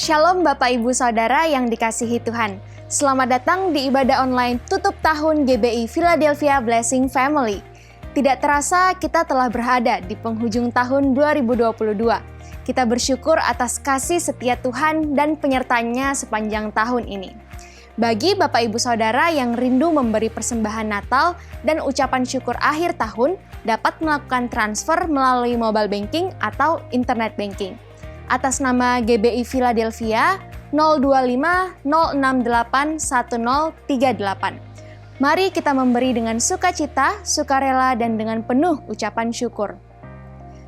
Shalom Bapak Ibu Saudara yang dikasihi Tuhan. Selamat datang di ibadah online tutup tahun GBI Philadelphia Blessing Family. Tidak terasa kita telah berada di penghujung tahun 2022. Kita bersyukur atas kasih setia Tuhan dan penyertanya sepanjang tahun ini. Bagi Bapak Ibu Saudara yang rindu memberi persembahan Natal dan ucapan syukur akhir tahun, dapat melakukan transfer melalui mobile banking atau internet banking. Atas nama GBI Philadelphia 025-068-1038. Mari kita memberi dengan sukacita, sukarela, dan dengan penuh ucapan syukur.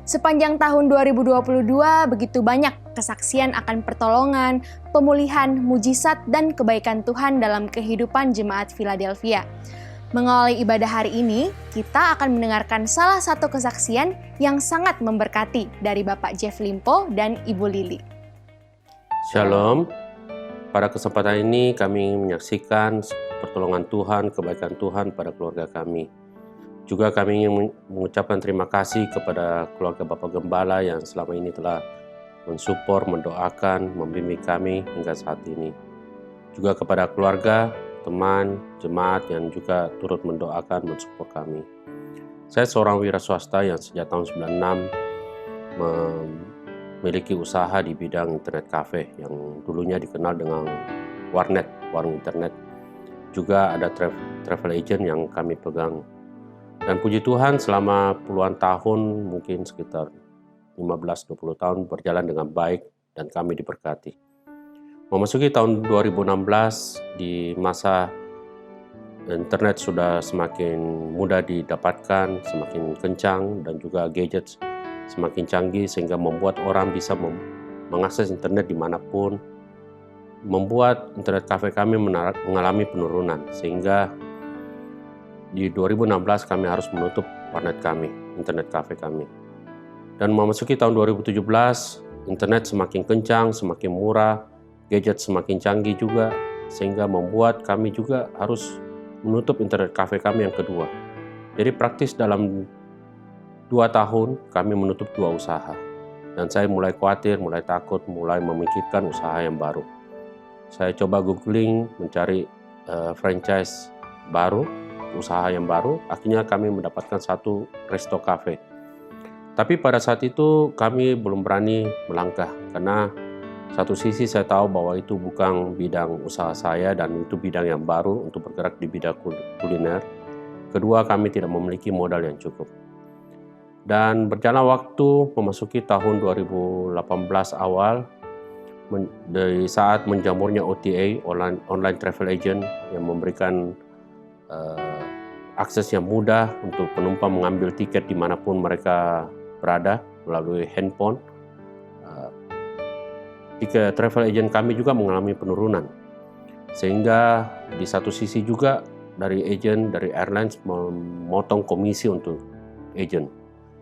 Sepanjang tahun 2022, begitu banyak kesaksian akan pertolongan, pemulihan, mujizat, dan kebaikan Tuhan dalam kehidupan jemaat Philadelphia. Mengawali ibadah hari ini, kita akan mendengarkan salah satu kesaksian yang sangat memberkati dari Bapak Jeff Limpo dan Ibu Lili. Shalom, pada kesempatan ini kami menyaksikan pertolongan Tuhan, kebaikan Tuhan pada keluarga kami. Juga kami ingin mengucapkan terima kasih kepada keluarga Bapak Gembala yang selama ini telah mensupport, mendoakan, membimbing kami hingga saat ini. Juga kepada keluarga, teman, jemaat yang juga turut mendoakan, mensupport kami. Saya seorang wira swasta yang sejak tahun 96 memiliki usaha di bidang internet cafe yang dulunya dikenal dengan warnet, warung internet. Juga ada travel agent yang kami pegang. Dan puji Tuhan selama puluhan tahun, mungkin sekitar 15-20 tahun berjalan dengan baik dan kami diberkati. Memasuki tahun 2016, di masa internet sudah semakin mudah didapatkan, semakin kencang, dan juga gadget semakin canggih sehingga membuat orang bisa mengakses internet dimanapun. Membuat internet cafe kami mengalami penurunan, sehingga di 2016 kami harus menutup warnet kami, internet cafe kami. Dan memasuki tahun 2017, internet semakin kencang, semakin murah, gadget semakin canggih juga, sehingga membuat kami juga harus menutup internet cafe kami yang kedua. Jadi praktis dalam 2 tahun kami menutup 2 usaha. Dan saya mulai khawatir, mulai takut, mulai memikirkan usaha yang baru. Saya coba googling, mencari franchise baru, usaha yang baru. Akhirnya kami mendapatkan satu resto cafe. Tapi pada saat itu kami belum berani melangkah, karena satu sisi saya tahu bahwa itu bukan bidang usaha saya dan itu bidang yang baru untuk bergerak di bidang kuliner. Kedua, kami tidak memiliki modal yang cukup. Dan berjalan waktu memasuki tahun 2018 awal, dari saat menjamurnya OTA, online travel agent yang memberikan akses yang mudah untuk penumpang mengambil tiket dimanapun mereka berada melalui handphone. Tiket travel agent kami juga mengalami penurunan, sehingga di satu sisi juga dari airlines memotong komisi untuk agent,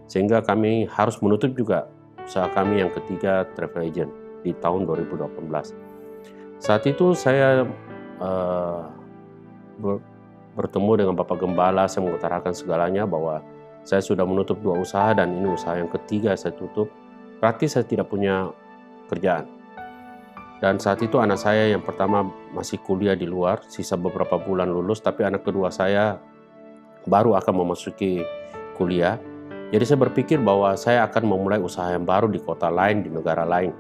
sehingga kami harus menutup juga usaha kami yang ketiga, travel agent, di tahun 2018. Saat itu saya bertemu dengan Bapak Gembala, saya mengutarakan segalanya bahwa saya sudah menutup 2 usaha dan ini usaha yang ketiga saya tutup. Praktis saya tidak punya kerjaan. Dan saat itu anak saya yang pertama masih kuliah di luar, sisa beberapa bulan lulus, tapi anak kedua saya baru akan memasuki kuliah. Jadi saya berpikir bahwa saya akan memulai usaha yang baru di kota lain, di negara lain.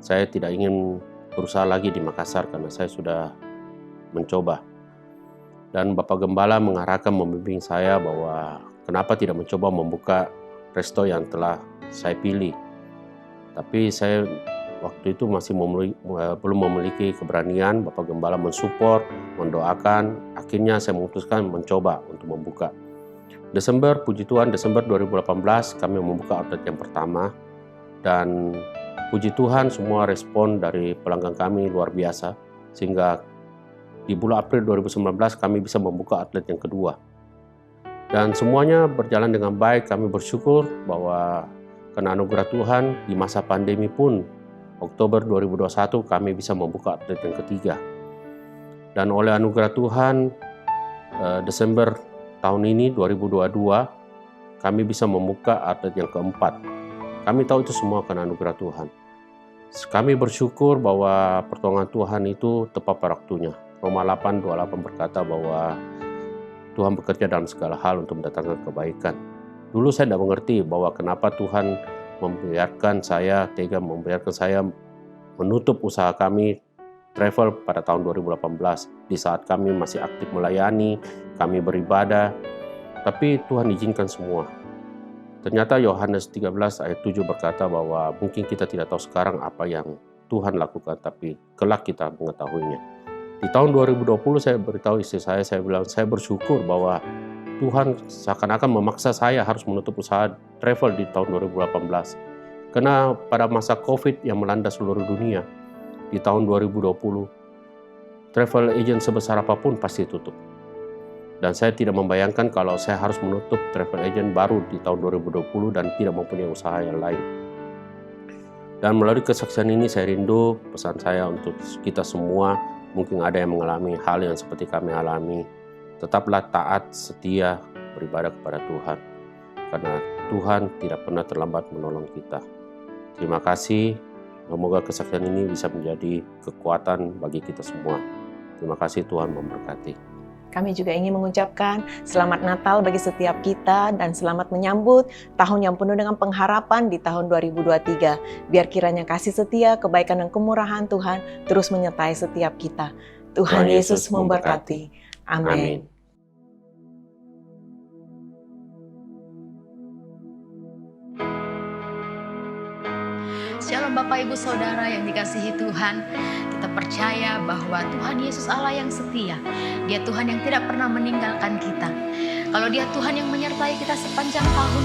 Saya tidak ingin berusaha lagi di Makassar karena saya sudah mencoba. Dan Bapak Gembala mengarahkan, membimbing saya bahwa kenapa tidak mencoba membuka resto yang telah saya pilih. Tapi saya waktu itu masih belum memiliki keberanian. Bapak Gembala mensupport, mendoakan. Akhirnya saya memutuskan mencoba untuk membuka. Desember, puji Tuhan, Desember 2018 kami membuka outlet yang pertama. Dan puji Tuhan semua respon dari pelanggan kami luar biasa. Sehingga di bulan April 2019 kami bisa membuka outlet yang kedua. Dan semuanya berjalan dengan baik. Kami bersyukur bahwa karena anugerah Tuhan di masa pandemi pun Oktober 2021 kami bisa membuka outlet yang ketiga. Dan oleh anugerah Tuhan Desember tahun ini 2022 kami bisa membuka outlet yang keempat. Kami tahu itu semua karena anugerah Tuhan. Kami bersyukur bahwa pertolongan Tuhan itu tepat pada waktunya. Roma 8:28 berkata bahwa Tuhan bekerja dalam segala hal untuk mendatangkan kebaikan. Dulu saya tidak mengerti bahwa kenapa Tuhan membiarkan saya menutup usaha kami travel pada tahun 2018 di saat kami masih aktif melayani, kami beribadah, tapi Tuhan izinkan semua. Ternyata Yohanes 13 ayat 7 berkata bahwa mungkin kita tidak tahu sekarang apa yang Tuhan lakukan, tapi kelak kita mengetahuinya. Di tahun 2020 saya beritahu istri saya bilang saya bersyukur bahwa Tuhan seakan-akan memaksa saya harus menutup usaha travel di tahun 2018. Karena pada masa COVID yang melanda seluruh dunia, di tahun 2020, travel agent sebesar apapun pasti tutup. Dan saya tidak membayangkan kalau saya harus menutup travel agent baru di tahun 2020 dan tidak mempunyai usaha yang lain. Dan melalui kesaksian ini saya rindu pesan saya untuk kita semua, mungkin ada yang mengalami hal yang seperti kami alami. Tetaplah taat, setia, beribadah kepada Tuhan. Karena Tuhan tidak pernah terlambat menolong kita. Terima kasih. Semoga kesaksian ini bisa menjadi kekuatan bagi kita semua. Terima kasih, Tuhan memberkati. Kami juga ingin mengucapkan selamat Natal bagi setiap kita dan selamat menyambut tahun yang penuh dengan pengharapan di tahun 2023. Biar kiranya kasih setia, kebaikan dan kemurahan Tuhan terus menyertai setiap kita. Tuhan Yesus memberkati. Amin. Shalom Bapak Ibu Saudara yang dikasihi Tuhan. Kita percaya bahwa Tuhan Yesus Allah yang setia. Dia Tuhan yang tidak pernah meninggalkan kita. Kalau Dia Tuhan yang menyertai kita sepanjang tahun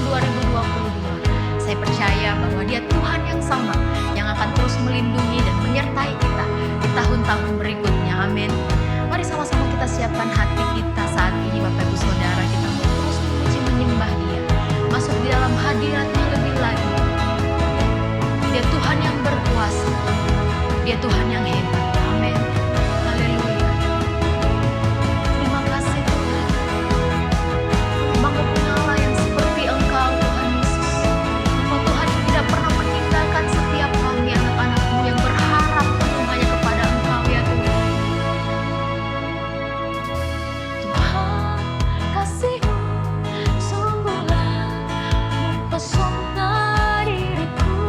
2022, saya percaya bahwa Dia Tuhan yang sama, yang akan terus melindungi dan menyertai kita di tahun-tahun berikutnya. Amin. Mari sama-sama kita siapkan hati kita saat ini Bapak Ibu Saudara. Kita mau terus memuji menyembah Dia, masuk di dalam hadirat-Nya lebih lagi. Dia Tuhan yang berkuasa. Dia Tuhan yang hebat. Amin. Haleluya. Terima kasih Tuhan. Memang punya Allah yang seperti Engkau Tuhan Yesus. Engkau Tuhan yang tidak pernah meninggalkan setiap kami anak-anak-Mu yang berharap penuh hanya kepada Engkau ya Tuhan. Tuhan kasih-Mu sungguhlah mempesona diriku.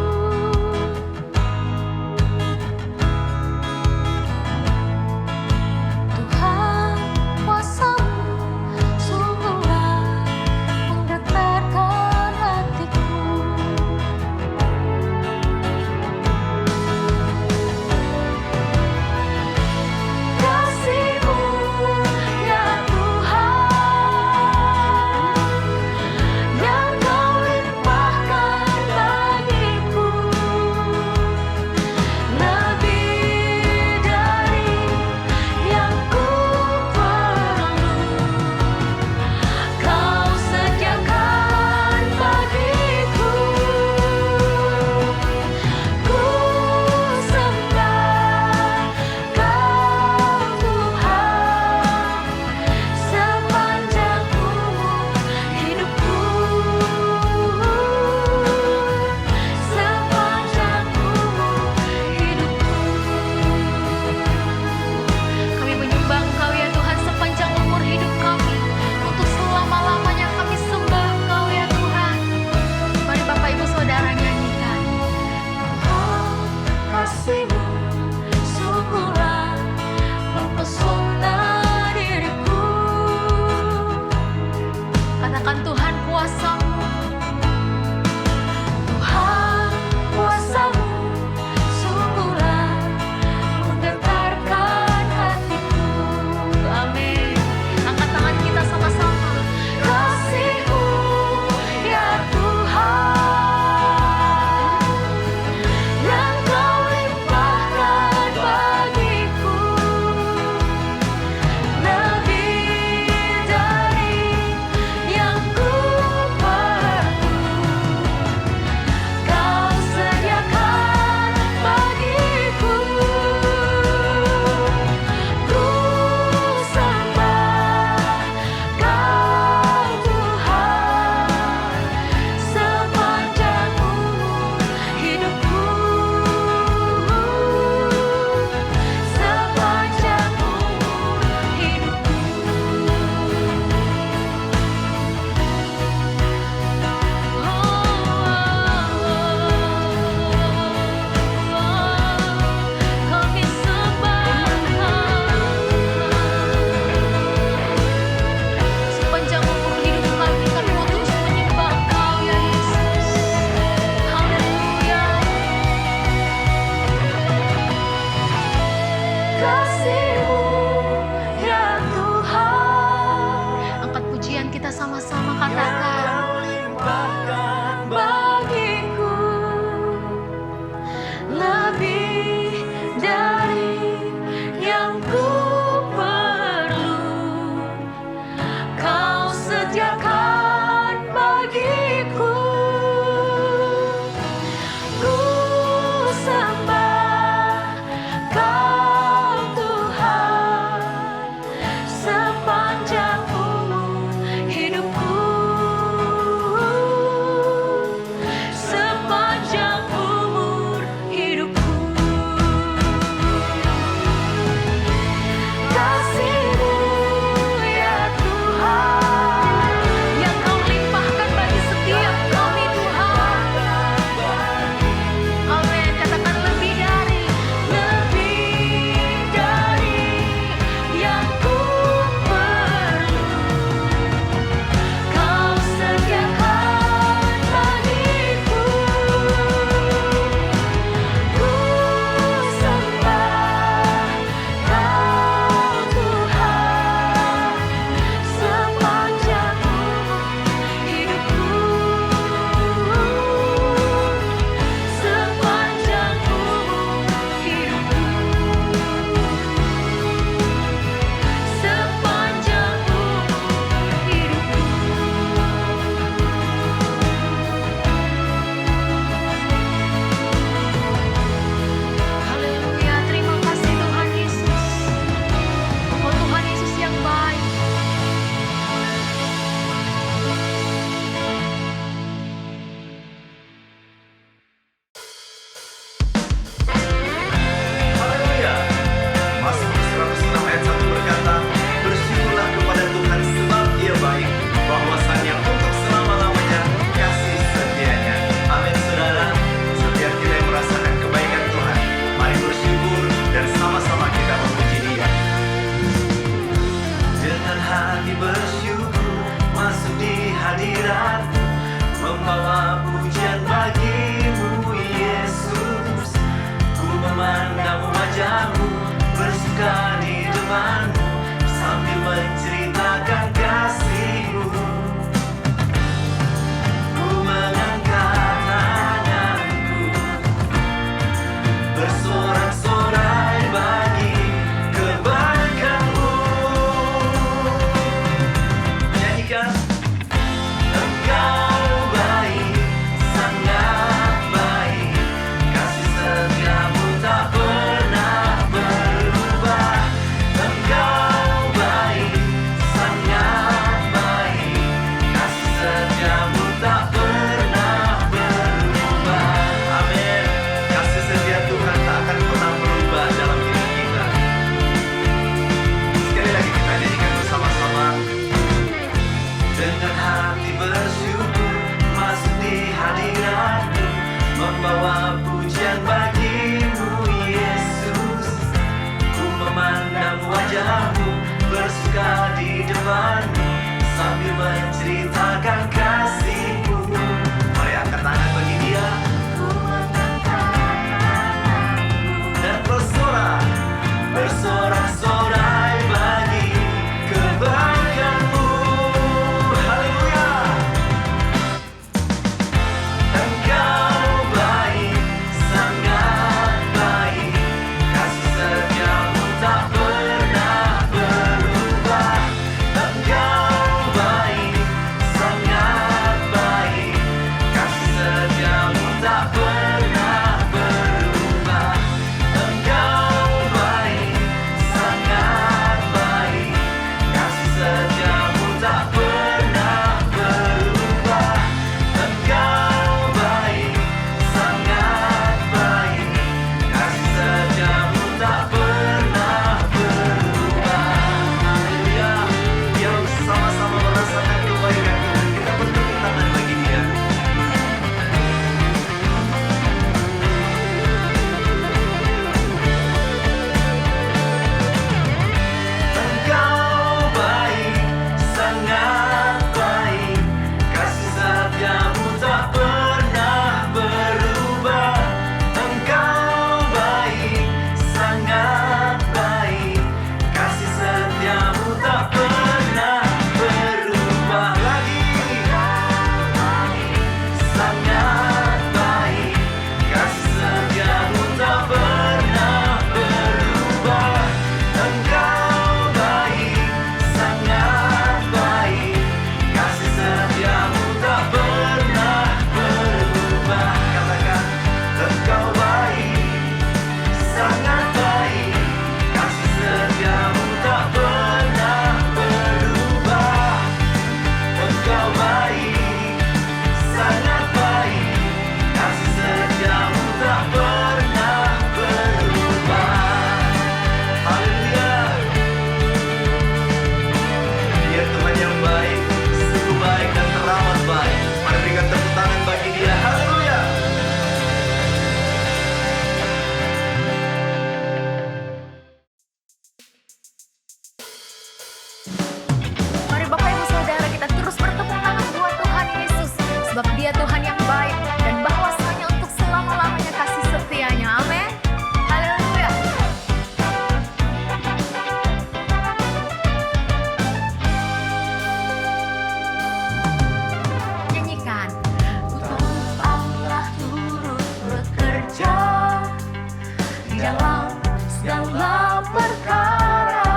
segala perkara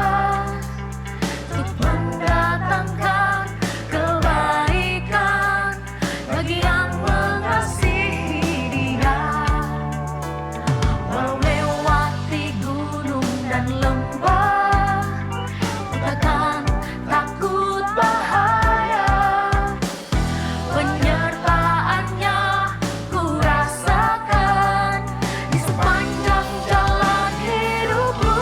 untuk mendatangkan kebaikan bagi yang mengasihi Dia. Walau lewati gunung dan lembah, ku takkan takut bahaya. Penyertaannya ku rasakan di sepanjang jalan hidupku.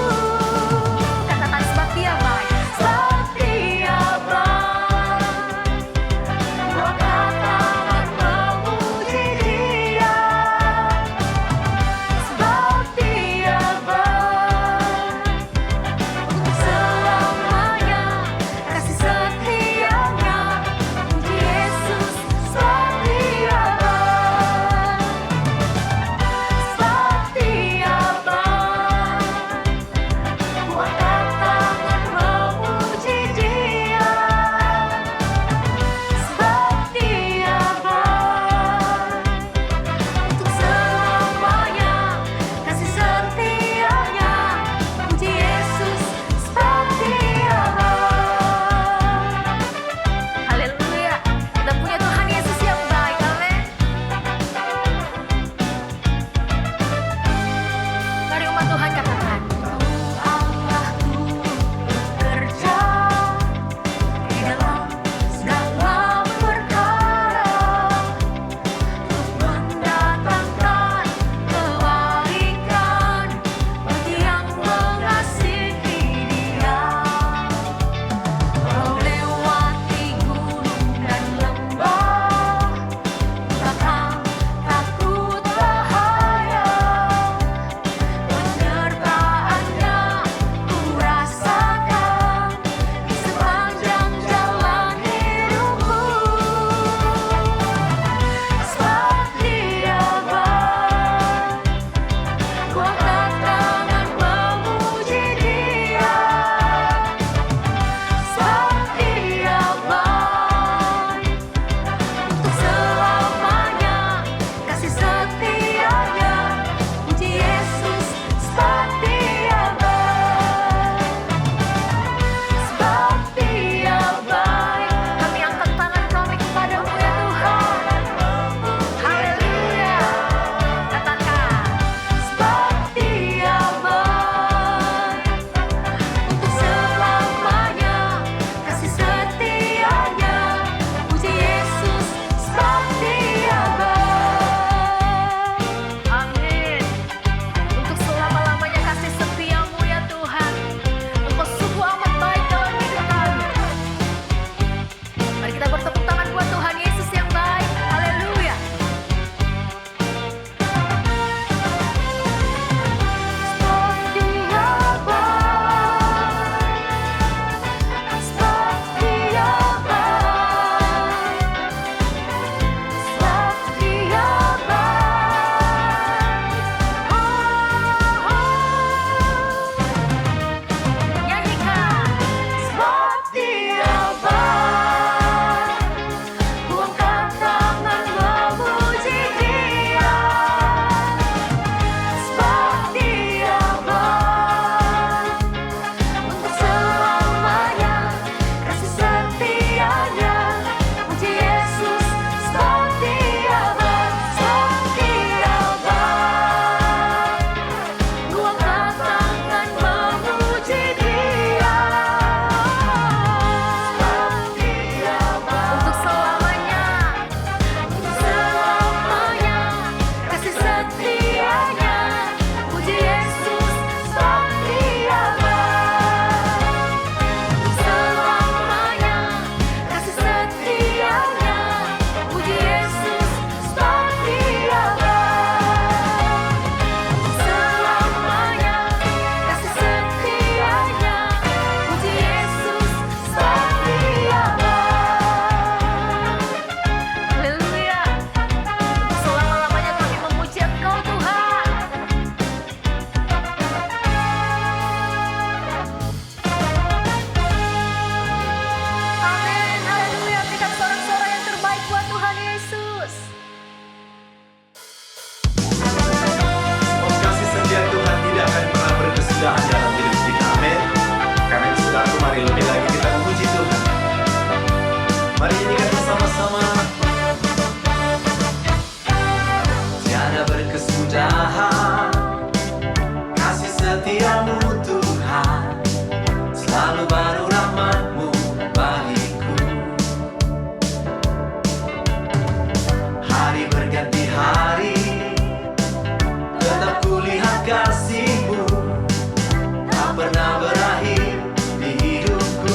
pernah berakhir di hidupku.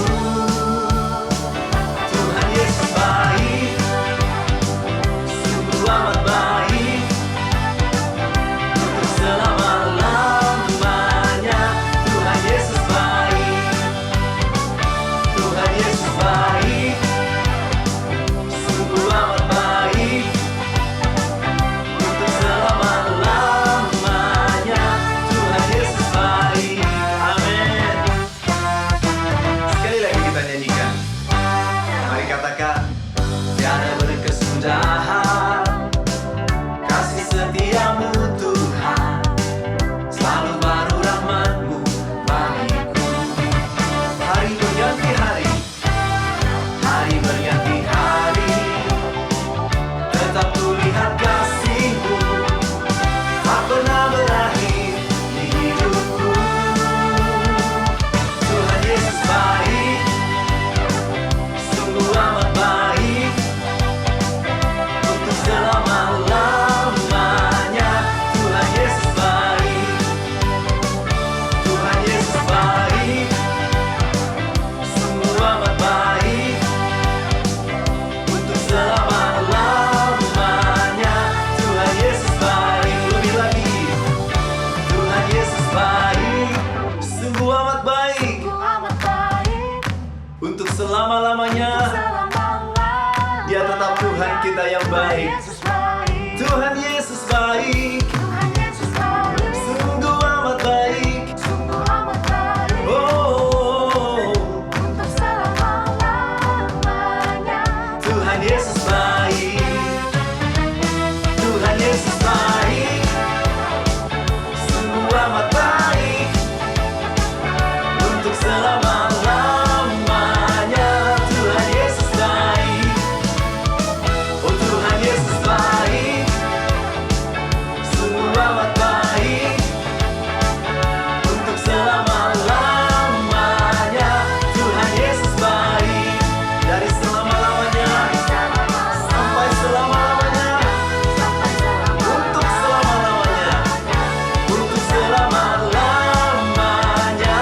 Tuhan Yesus baik, sungguh amat baik, untuk selama-lamanya. Tuhan Yesus baik, Tuhan Yesus baik, sungguh amat baik, untuk selama-lamanya. Tuhan Yesus baik. Amin. Sekali lagi kita nyanyikan. Mari katakan, tiada berkesudahan kasih setiamu Tuhan, selalu baru rahmat-Mu bagiku. Hari berganti hari, hari berganti hari, tetap kulihat kasih-Mu, tak pernah berakhir di hidupku. Tuhan Yesus baik, sungguh amat baik, untuk selama-lamanya. Tuhan Yesus baik, Tuhan Yesus baik, sungguh amat baik, untuk selama-lamanya. Tuhan Yesus baik. Lebih lagi, Tuhan Yesus baik, sungguh amat baik, amat baik, untuk selama-lamanya. selama-lamanya. Dia tetap Tuhan kita yang baik. Yesus baik, Tuhan Yesus baik, Tuhan Yesus baik, sungguh amat baik. sungguh amat baik, Oh, untuk selama-lamanya. Tuhan Yesus baik, Tuhan Yesus baik, sungguh amat baik, untuk selama-lamanya. Tuhan Yesus baik, oh Tuhan Yesus baik, sungguh amat baik, untuk selama-lamanya. Tuhan Yesus baik, dari selama-lamanya sampai selama-lamanya, untuk selama-lamanya, untuk selama-lamanya.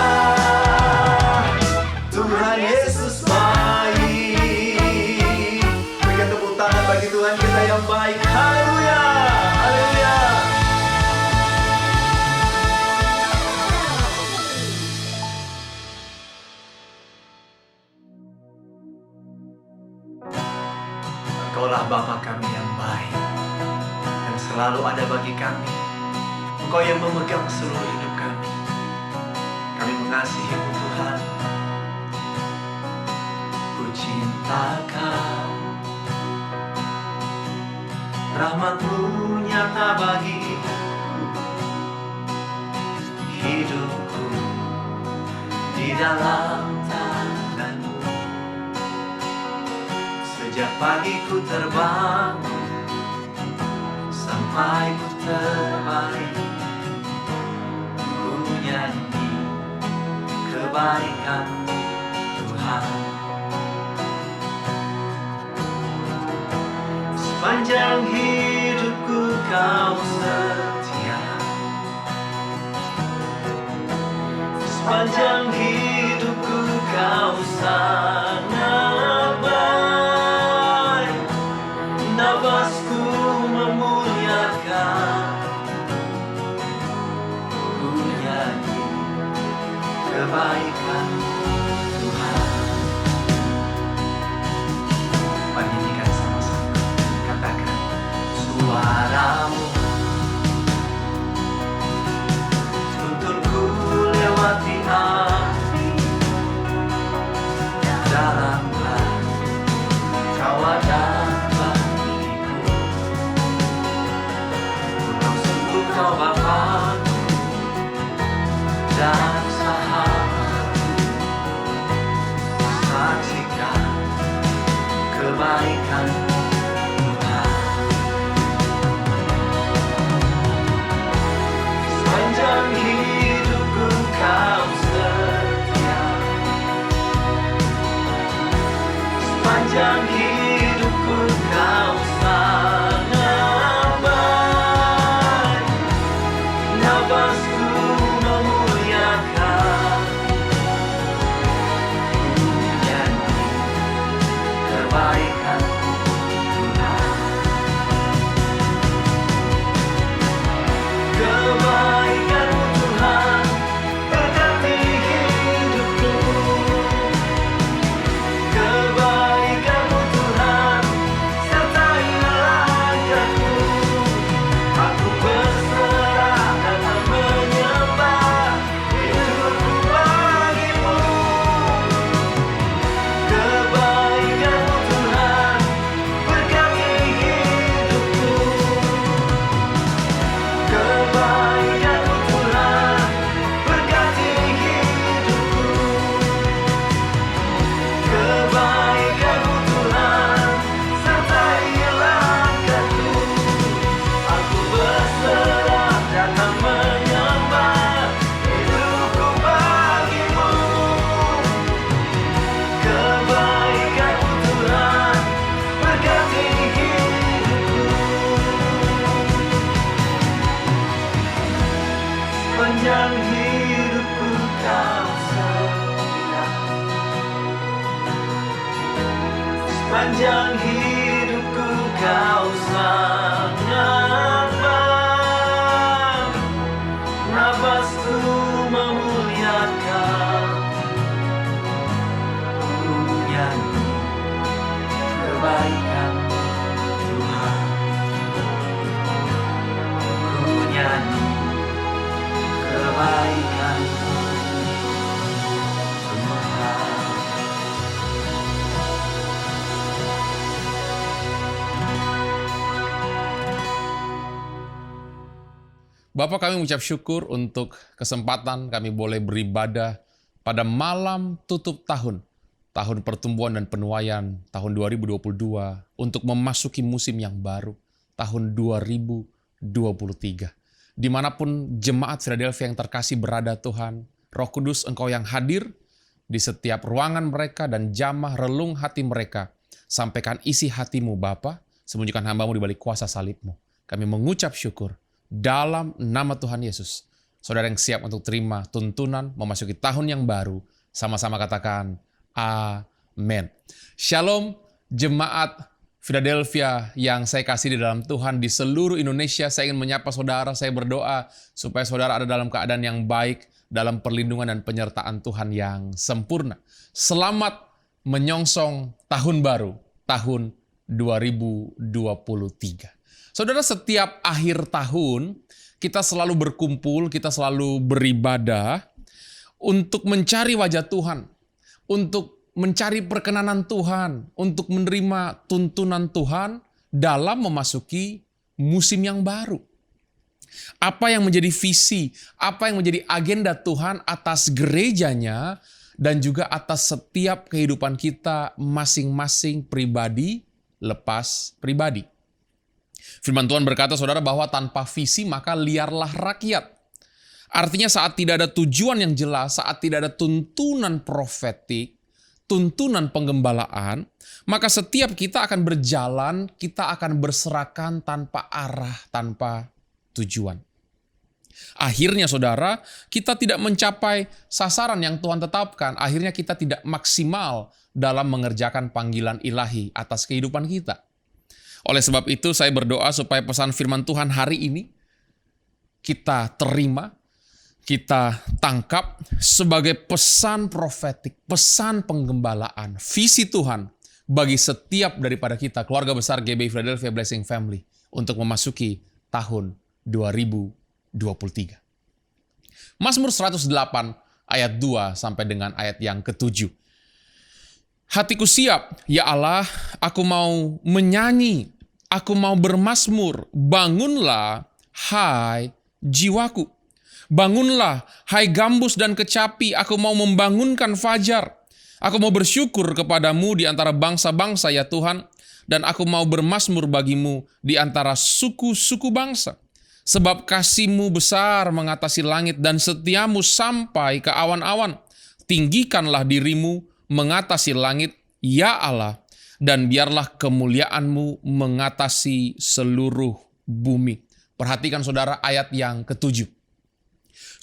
Tuhan Yesus baik. Berikan tepuk tangan bagi Tuhan kita yang baik. Haleluya, haleluya. Engkaulah Bapa kami yang baik, yang selalu ada bagi kami. Engkau yang memegang seluruh hidup kami. Kami mengasihi-Mu Tuhan. Ku cinta Kau, rahmat-Mu nyata bagiku. Hidupku di dalam tangan-Mu. Sejak pagi ku terbangun sampai ku terbalik, ku nyanyi kebaikan Tuhan. Sepanjang hidupku Kau setia, sepanjang hidupku Kau sangat baik. Nafasku memuliakan, ku nyanyi kebaikan Tuhan. Mari nyanyikan sama-sama. Katakan, suara-Mu tuntunku lewati api, dalamlah Kau ada bagiku. Kau sungguh Kau Bapa-Ku dan sahabat, saksikan kebaikan Tuhan. Sepanjang hidupku Kau setia, sepanjang hidupku Kau sangat baik. Nafasku memuliakan, Sepanjang hidupku kau sangat baik, nafasku memuliakan, ku nyanyi kebaikan Tuhan, ku nyanyi kebaikan Tuhan. Bapak, kami mengucap syukur untuk kesempatan kami boleh beribadah pada malam tutup tahun pertumbuhan dan penuaian tahun 2022 untuk memasuki musim yang baru, tahun 2023. Dimanapun jemaat Philadelphia yang terkasih berada Tuhan, Roh Kudus Engkau yang hadir di setiap ruangan mereka dan jamah relung hati mereka. Sampaikan isi hatimu Bapa, sembunyikan hamba-Mu di balik kuasa salib-Mu. Kami mengucap syukur dalam nama Tuhan Yesus. Saudara yang siap untuk terima tuntunan memasuki tahun yang baru, sama-sama katakan amin. Shalom jemaat Philadelphia yang saya kasih di dalam Tuhan di seluruh Indonesia. Saya ingin menyapa saudara, saya berdoa supaya saudara ada dalam keadaan yang baik, dalam perlindungan dan penyertaan Tuhan yang sempurna. Selamat menyongsong tahun baru, tahun 2023. Saudara, setiap akhir tahun kita selalu berkumpul, kita selalu beribadah untuk mencari wajah Tuhan, untuk mencari perkenanan Tuhan, untuk menerima tuntunan Tuhan dalam memasuki musim yang baru. Apa yang menjadi visi, apa yang menjadi agenda Tuhan atas gerejanya dan juga atas setiap kehidupan kita masing-masing pribadi lepas pribadi. Firman Tuhan berkata, saudara, bahwa tanpa visi maka liarlah rakyat. Artinya saat tidak ada tujuan yang jelas, saat tidak ada tuntunan profetik, tuntunan penggembalaan, maka setiap kita akan berjalan, kita akan berserakan tanpa arah, tanpa tujuan. Akhirnya saudara, kita tidak mencapai sasaran yang Tuhan tetapkan. Akhirnya kita tidak maksimal dalam mengerjakan panggilan ilahi atas kehidupan kita. Oleh sebab itu saya berdoa supaya pesan firman Tuhan hari ini kita terima, kita tangkap sebagai pesan profetik, pesan penggembalaan, visi Tuhan bagi setiap daripada kita, keluarga besar GBI Philadelphia Blessing Family, untuk memasuki tahun 2023. Mazmur 108 ayat 2 sampai dengan ayat yang ke-7. Hatiku siap, ya Allah, aku mau menyanyi, aku mau bermazmur. Bangunlah, hai jiwaku. Bangunlah, hai gambus dan kecapi, aku mau membangunkan fajar. Aku mau bersyukur kepadamu di antara bangsa-bangsa, ya Tuhan, dan aku mau bermazmur bagimu di antara suku-suku bangsa. Sebab kasih-Mu besar mengatasi langit dan setiamu sampai ke awan-awan. Tinggikanlah dirimu mengatasi langit, ya Allah, dan biarlah kemuliaan-Mu mengatasi seluruh bumi. Perhatikan saudara ayat yang ke-7.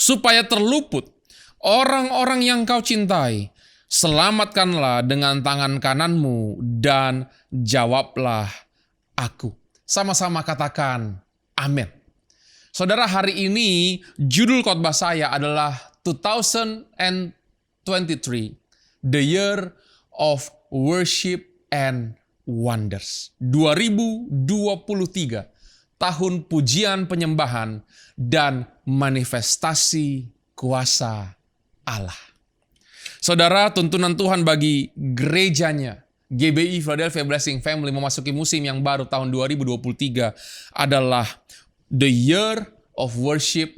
Supaya terluput orang-orang yang Kau cintai, selamatkanlah dengan tangan kanan-Mu dan jawablah aku. Sama-sama katakan amin. Saudara, hari ini judul khotbah saya adalah 2023, The Year of Worship and Wonders. 2023, tahun pujian penyembahan dan manifestasi kuasa Allah. Saudara, tuntunan Tuhan bagi gerejanya, GBI Philadelphia Blessing Family memasuki musim yang baru tahun 2023 adalah The Year of Worship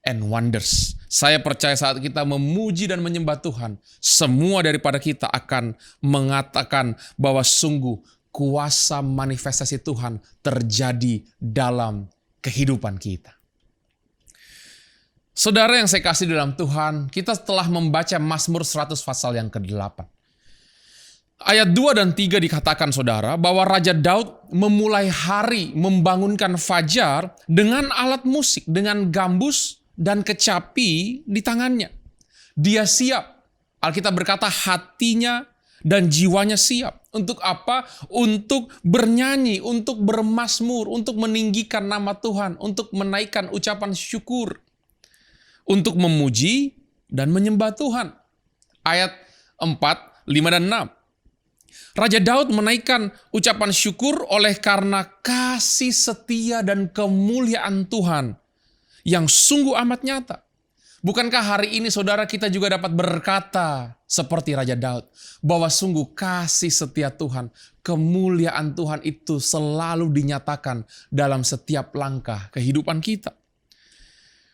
and Wonders. Saya percaya saat kita memuji dan menyembah Tuhan, semua daripada kita akan mengatakan bahwa sungguh kuasa manifestasi Tuhan terjadi dalam kehidupan kita. Saudara yang saya kasih dalam Tuhan, kita telah membaca Mazmur 100 pasal yang ke-8. Ayat 2 dan 3 dikatakan saudara bahwa Raja Daud memulai hari membangunkan fajar dengan alat musik, dengan gambus dan kecapi di tangannya. Dia siap. Alkitab berkata hatinya dan jiwanya siap. Untuk apa? Untuk bernyanyi, untuk bermazmur, untuk meninggikan nama Tuhan, untuk menaikkan ucapan syukur, untuk memuji dan menyembah Tuhan. Ayat 4, 5, dan 6. Raja Daud menaikkan ucapan syukur oleh karena kasih setia dan kemuliaan Tuhan yang sungguh amat nyata. Bukankah hari ini saudara kita juga dapat berkata seperti Raja Daud, bahwa sungguh kasih setia Tuhan, kemuliaan Tuhan itu selalu dinyatakan dalam setiap langkah kehidupan kita.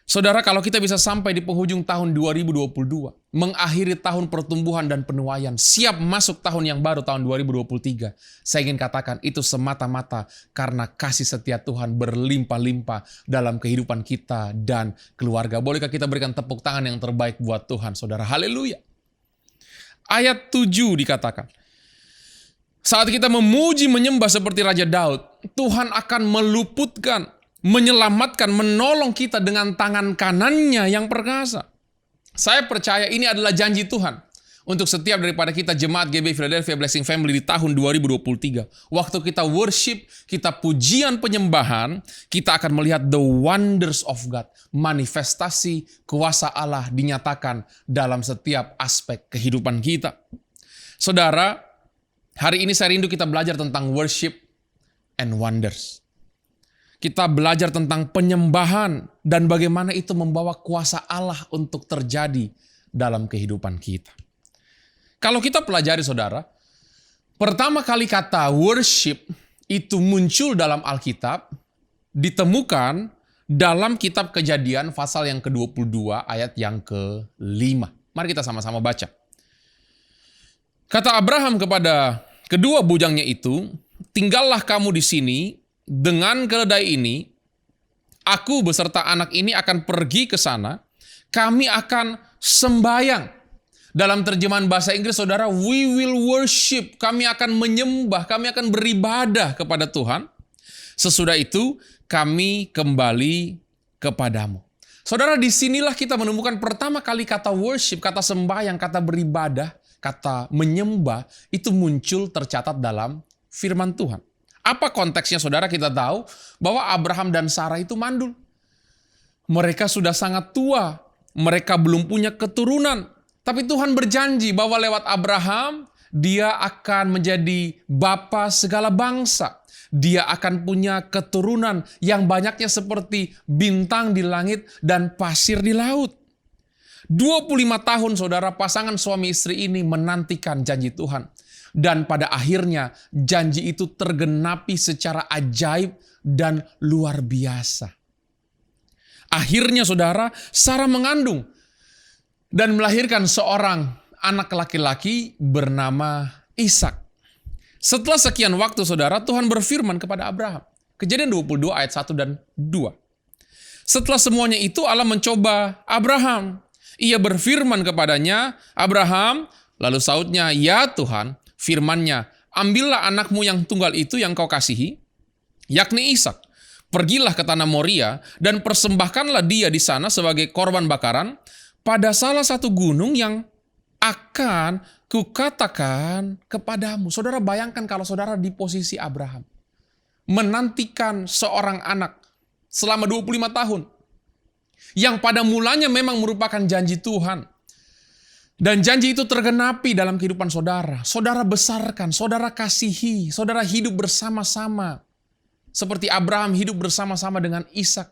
Saudara, kalau kita bisa sampai di penghujung tahun 2022, mengakhiri tahun pertumbuhan dan penuaian, siap masuk tahun yang baru, tahun 2023, saya ingin katakan itu semata-mata karena kasih setia Tuhan berlimpah-limpah dalam kehidupan kita dan keluarga. Bolehkah kita berikan tepuk tangan yang terbaik buat Tuhan, saudara? Haleluya. Ayat 7 dikatakan, saat kita memuji menyembah seperti Raja Daud, Tuhan akan meluputkan, menyelamatkan, menolong kita dengan tangan kanannya yang perkasa. Saya percaya ini adalah janji Tuhan untuk setiap daripada kita jemaat GBI Philadelphia Blessing Family di tahun 2023. Waktu kita worship, kita pujian penyembahan, kita akan melihat the wonders of God. Manifestasi kuasa Allah dinyatakan dalam setiap aspek kehidupan kita. Saudara, hari ini saya rindu kita belajar tentang worship and wonders. Kita belajar tentang penyembahan dan bagaimana itu membawa kuasa Allah untuk terjadi dalam kehidupan kita. Kalau kita pelajari saudara, pertama kali kata worship itu muncul dalam Alkitab, ditemukan dalam kitab Kejadian pasal yang ke-22 ayat yang ke-5. Mari kita sama-sama baca. Kata Abraham kepada kedua bujangnya itu, tinggallah kamu di sini, dengan keledai ini, aku beserta anak ini akan pergi ke sana, kami akan sembahyang. Dalam terjemahan bahasa Inggris, saudara, we will worship, kami akan menyembah, kami akan beribadah kepada Tuhan. Sesudah itu, kami kembali kepadamu. Saudara, disinilah kita menemukan pertama kali kata worship, kata sembahyang, kata beribadah, kata menyembah, itu muncul tercatat dalam firman Tuhan. Apa konteksnya saudara? Kita tahu bahwa Abraham dan Sarah itu mandul. Mereka sudah sangat tua. Mereka belum punya keturunan. Tapi Tuhan berjanji bahwa lewat Abraham, dia akan menjadi bapa segala bangsa. Dia akan punya keturunan yang banyaknya seperti bintang di langit dan pasir di laut. 25 tahun saudara, pasangan suami istri ini menantikan janji Tuhan. Dan pada akhirnya janji itu tergenapi secara ajaib dan luar biasa. Akhirnya saudara, Sarah mengandung dan melahirkan seorang anak laki-laki bernama Ishak. Setelah sekian waktu saudara, Tuhan berfirman kepada Abraham. Kejadian 22 ayat 1 dan 2. Setelah semuanya itu Allah mencoba Abraham. Ia berfirman kepadanya, Abraham, lalu sautnya, ya Tuhan, firman-Nya, ambillah anakmu yang tunggal itu yang kau kasihi, yakni Ishak. Pergilah ke tanah Moria dan persembahkanlah dia di sana sebagai korban bakaran pada salah satu gunung yang akan kukatakan kepadamu. Saudara bayangkan kalau saudara di posisi Abraham. Menantikan seorang anak selama 25 tahun. Yang pada mulanya memang merupakan janji Tuhan. Dan janji itu tergenapi dalam kehidupan saudara. Saudara besarkan, saudara kasihi, saudara hidup bersama-sama. Seperti Abraham hidup bersama-sama dengan Ishak.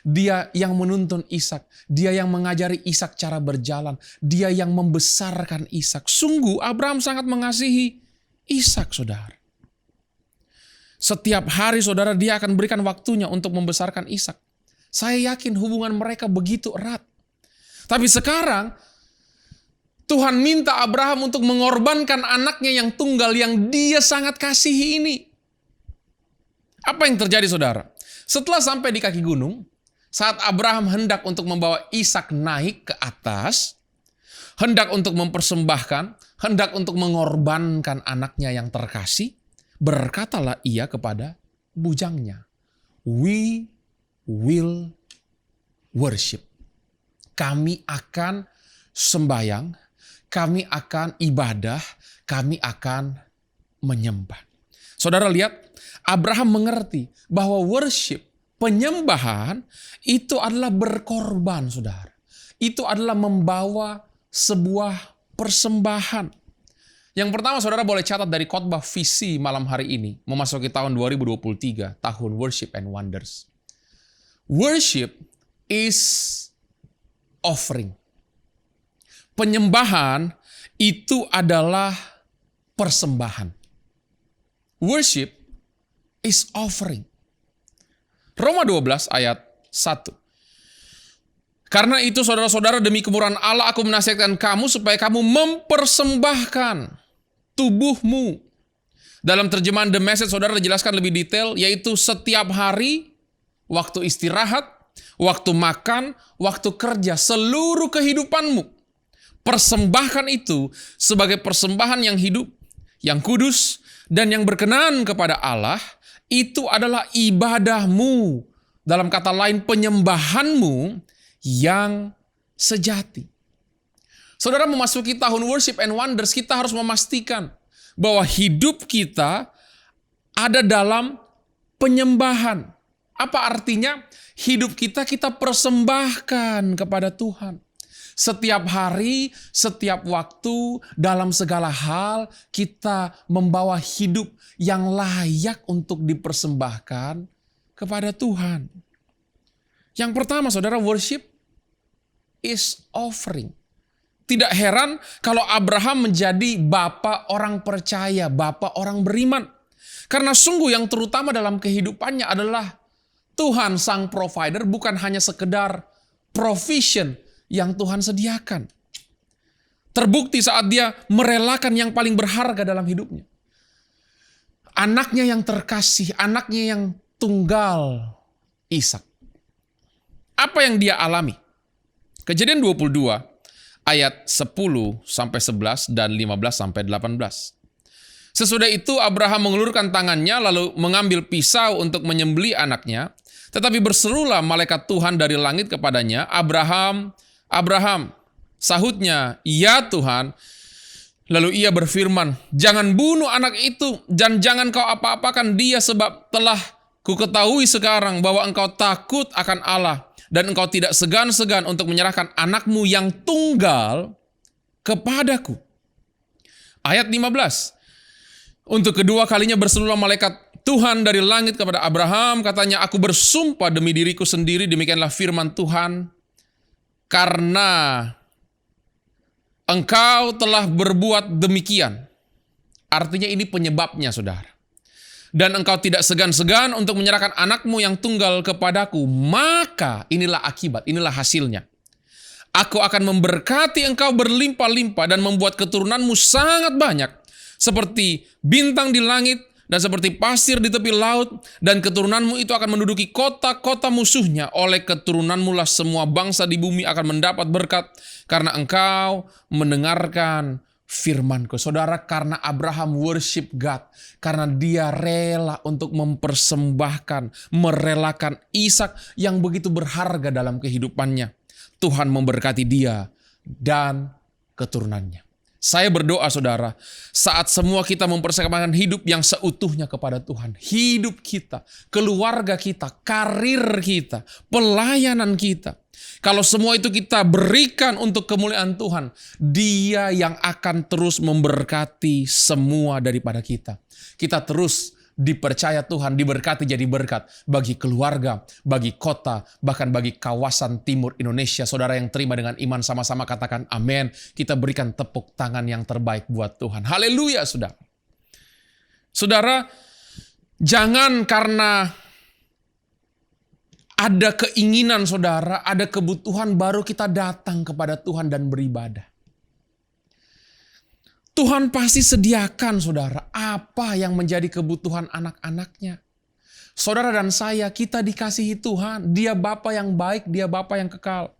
Dia yang menuntun Ishak. Dia yang mengajari Ishak cara berjalan. Dia yang membesarkan Ishak. Sungguh Abraham sangat mengasihi Ishak, saudara. Setiap hari saudara dia akan berikan waktunya untuk membesarkan Ishak. Saya yakin hubungan mereka begitu erat. Tapi sekarang Tuhan minta Abraham untuk mengorbankan anaknya yang tunggal yang dia sangat kasihi ini. Apa yang terjadi saudara? Setelah sampai di kaki gunung, saat Abraham hendak untuk membawa Ishak naik ke atas, hendak untuk mempersembahkan, hendak untuk mengorbankan anaknya yang terkasih, berkatalah ia kepada bujangnya, we will worship. Kami akan sembahyang, kami akan ibadah, kami akan menyembah. Saudara lihat, Abraham mengerti bahwa worship, penyembahan, itu adalah berkorban, saudara. Itu adalah membawa sebuah persembahan. Yang pertama, saudara boleh catat dari khotbah visi malam hari ini, memasuki tahun 2023, tahun Worship and Wonders. Worship is offering. Penyembahan itu adalah persembahan. Worship is offering. Roma 12 ayat 1. Karena itu saudara-saudara, demi kemurahan Allah aku menasihatkan kamu supaya kamu mempersembahkan tubuhmu. Dalam terjemahan The Message saudara dijelaskan lebih detail, yaitu setiap hari, waktu istirahat, waktu makan, waktu kerja, seluruh kehidupanmu. Persembahkan itu sebagai persembahan yang hidup, yang kudus, dan yang berkenan kepada Allah. Itu adalah ibadahmu. Dalam kata lain, penyembahanmu yang sejati. Saudara, memasuki tahun Worship and Wonders, kita harus memastikan bahwa hidup kita ada dalam penyembahan. Apa artinya? Hidup kita persembahkan kepada Tuhan. Setiap hari, setiap waktu, dalam segala hal, kita membawa hidup yang layak untuk dipersembahkan kepada Tuhan. Yang pertama, saudara, worship is offering. Tidak heran kalau Abraham menjadi bapa orang percaya, bapa orang beriman. Karena sungguh yang terutama dalam kehidupannya adalah Tuhan sang provider, bukan hanya sekedar provision yang Tuhan sediakan. Terbukti saat dia merelakan yang paling berharga dalam hidupnya. Anaknya yang terkasih, anaknya yang tunggal, Ishak. Apa yang dia alami? Kejadian 22 ayat 10 sampai 11 dan 15 sampai 18. Sesudah itu Abraham mengulurkan tangannya lalu mengambil pisau untuk menyembelih anaknya. Tetapi berserulah malaikat Tuhan dari langit kepadanya, Abraham, Abraham. Sahutnya, ya Tuhan. Lalu ia berfirman, jangan bunuh anak itu dan jangan kau apa-apakan dia sebab telah kuketahui sekarang bahwa engkau takut akan Allah dan engkau tidak segan-segan untuk menyerahkan anakmu yang tunggal kepadaku. Ayat 15. Untuk kedua kalinya berserulah malaikat Tuhan dari langit kepada Abraham, katanya, aku bersumpah demi diriku sendiri, demikianlah firman Tuhan, karena engkau telah berbuat demikian. Artinya ini penyebabnya, saudara. Dan engkau tidak segan-segan untuk menyerahkan anakmu yang tunggal kepadaku, maka inilah akibat, inilah hasilnya. Aku akan memberkati engkau berlimpah-limpah dan membuat keturunanmu sangat banyak, seperti bintang di langit dan seperti pasir di tepi laut, dan keturunanmu itu akan menduduki kota-kota musuhnya. Oleh keturunanmu lah semua bangsa di bumi akan mendapat berkat, karena engkau mendengarkan firman-Ku. Saudara, karena Abraham worship God, karena dia rela untuk mempersembahkan, merelakan Ishak yang begitu berharga dalam kehidupannya, Tuhan memberkati dia dan keturunannya. Saya berdoa, saudara, saat semua kita mempersembahkan hidup yang seutuhnya kepada Tuhan, hidup kita, keluarga kita, karir kita, pelayanan kita, kalau semua itu kita berikan untuk kemuliaan Tuhan, Dia yang akan terus memberkati semua daripada kita. Kita terus dipercaya Tuhan, diberkati jadi berkat bagi keluarga, bagi kota, bahkan bagi kawasan timur Indonesia. Saudara yang terima dengan iman sama-sama katakan amin. Kita berikan tepuk tangan yang terbaik buat Tuhan. Haleluya, saudara. Saudara, jangan karena ada keinginan saudara, ada kebutuhan baru kita datang kepada Tuhan dan beribadah. Tuhan pasti sediakan, saudara, apa yang menjadi kebutuhan anak-anaknya. Saudara dan saya, kita dikasihi Tuhan. Dia Bapa yang baik, Dia Bapa yang kekal.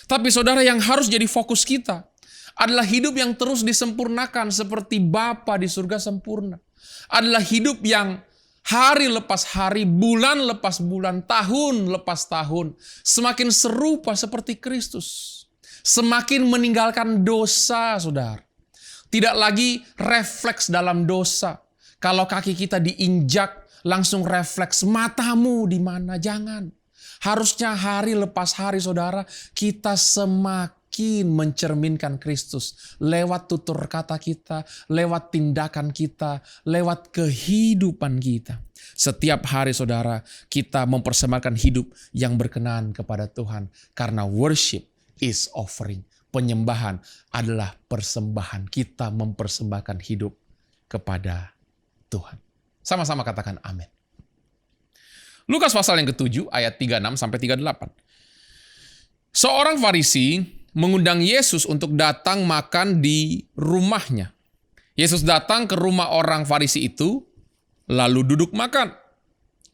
Tapi saudara, yang harus jadi fokus kita adalah hidup yang terus disempurnakan seperti Bapa di surga sempurna. Adalah hidup yang hari lepas hari, bulan lepas bulan, tahun lepas tahun, semakin serupa seperti Kristus. Semakin meninggalkan dosa, saudara. Tidak lagi refleks dalam dosa. Kalau kaki kita diinjak, langsung refleks matamu di mana? Jangan. Harusnya hari lepas hari saudara, kita semakin mencerminkan Kristus. Lewat tutur kata kita, lewat tindakan kita, lewat kehidupan kita. Setiap hari saudara, kita mempersembahkan hidup yang berkenan kepada Tuhan. Karena worship is offering. Penyembahan adalah persembahan. Kita mempersembahkan hidup kepada Tuhan. Sama-sama katakan amin. Lukas pasal yang ke-7 ayat 36 sampai 38. Seorang Farisi mengundang Yesus untuk datang makan di rumahnya. Yesus datang ke rumah orang Farisi itu, lalu duduk makan.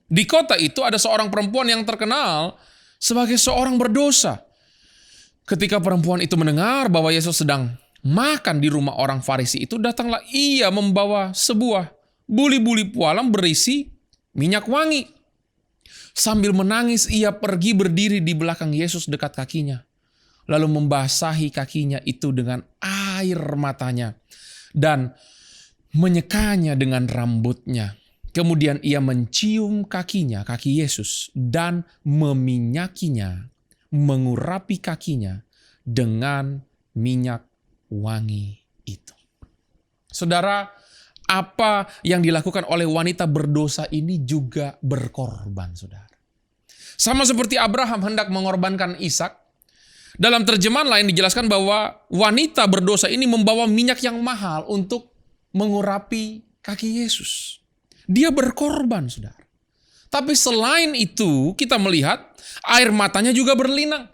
Di kota itu ada seorang perempuan yang terkenal sebagai seorang berdosa. Ketika perempuan itu mendengar bahwa Yesus sedang makan di rumah orang Farisi itu, datanglah ia membawa sebuah buli-buli pualam berisi minyak wangi. Sambil menangis ia pergi berdiri di belakang Yesus dekat kakinya. Lalu membasahi kakinya itu dengan air matanya dan menyekanya dengan rambutnya. Kemudian ia mencium kakinya, kaki Yesus, dan meminyakinya, mengurapi kakinya dengan minyak wangi itu. Saudara, apa yang dilakukan oleh wanita berdosa ini juga berkorban, saudara. Sama seperti Abraham hendak mengorbankan Ishak, dalam terjemahan lain dijelaskan bahwa wanita berdosa ini membawa minyak yang mahal untuk mengurapi kaki Yesus. Dia berkorban, saudara. Tapi selain itu, kita melihat air matanya juga berlinang.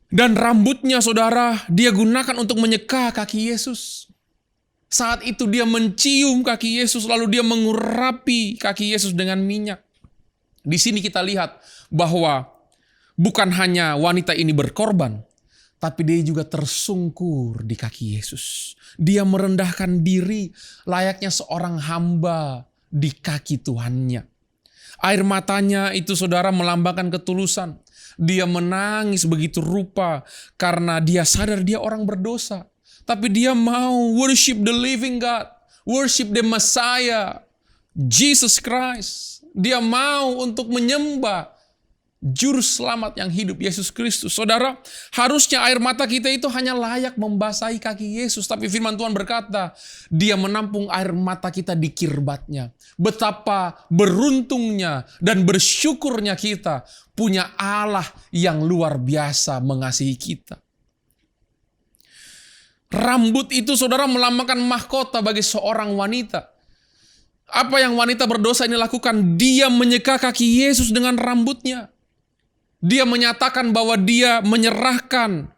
Dan rambutnya, saudara, dia gunakan untuk menyeka kaki Yesus. Saat itu dia mencium kaki Yesus, lalu dia mengurapi kaki Yesus dengan minyak. Di sini kita lihat bahwa bukan hanya wanita ini berkorban, tapi dia juga tersungkur di kaki Yesus. Dia merendahkan diri layaknya seorang hamba di kaki Tuhannya. Air matanya itu, saudara, melambangkan ketulusan. Dia menangis begitu rupa karena dia sadar dia orang berdosa. Tapi dia mau worship the living God. Worship the Messiah, Jesus Christ. Dia mau untuk menyembah Juru Selamat yang hidup, Yesus Kristus. Saudara, harusnya air mata kita itu hanya layak membasahi kaki Yesus. Tapi firman Tuhan berkata, dia menampung air mata kita di kirbatnya. Betapa beruntungnya dan bersyukurnya kita punya Allah yang luar biasa mengasihi kita. Rambut itu, saudara, melambangkan mahkota bagi seorang wanita. Apa yang wanita berdosa ini lakukan? Dia menyeka kaki Yesus dengan rambutnya. Dia menyatakan bahwa dia menyerahkan,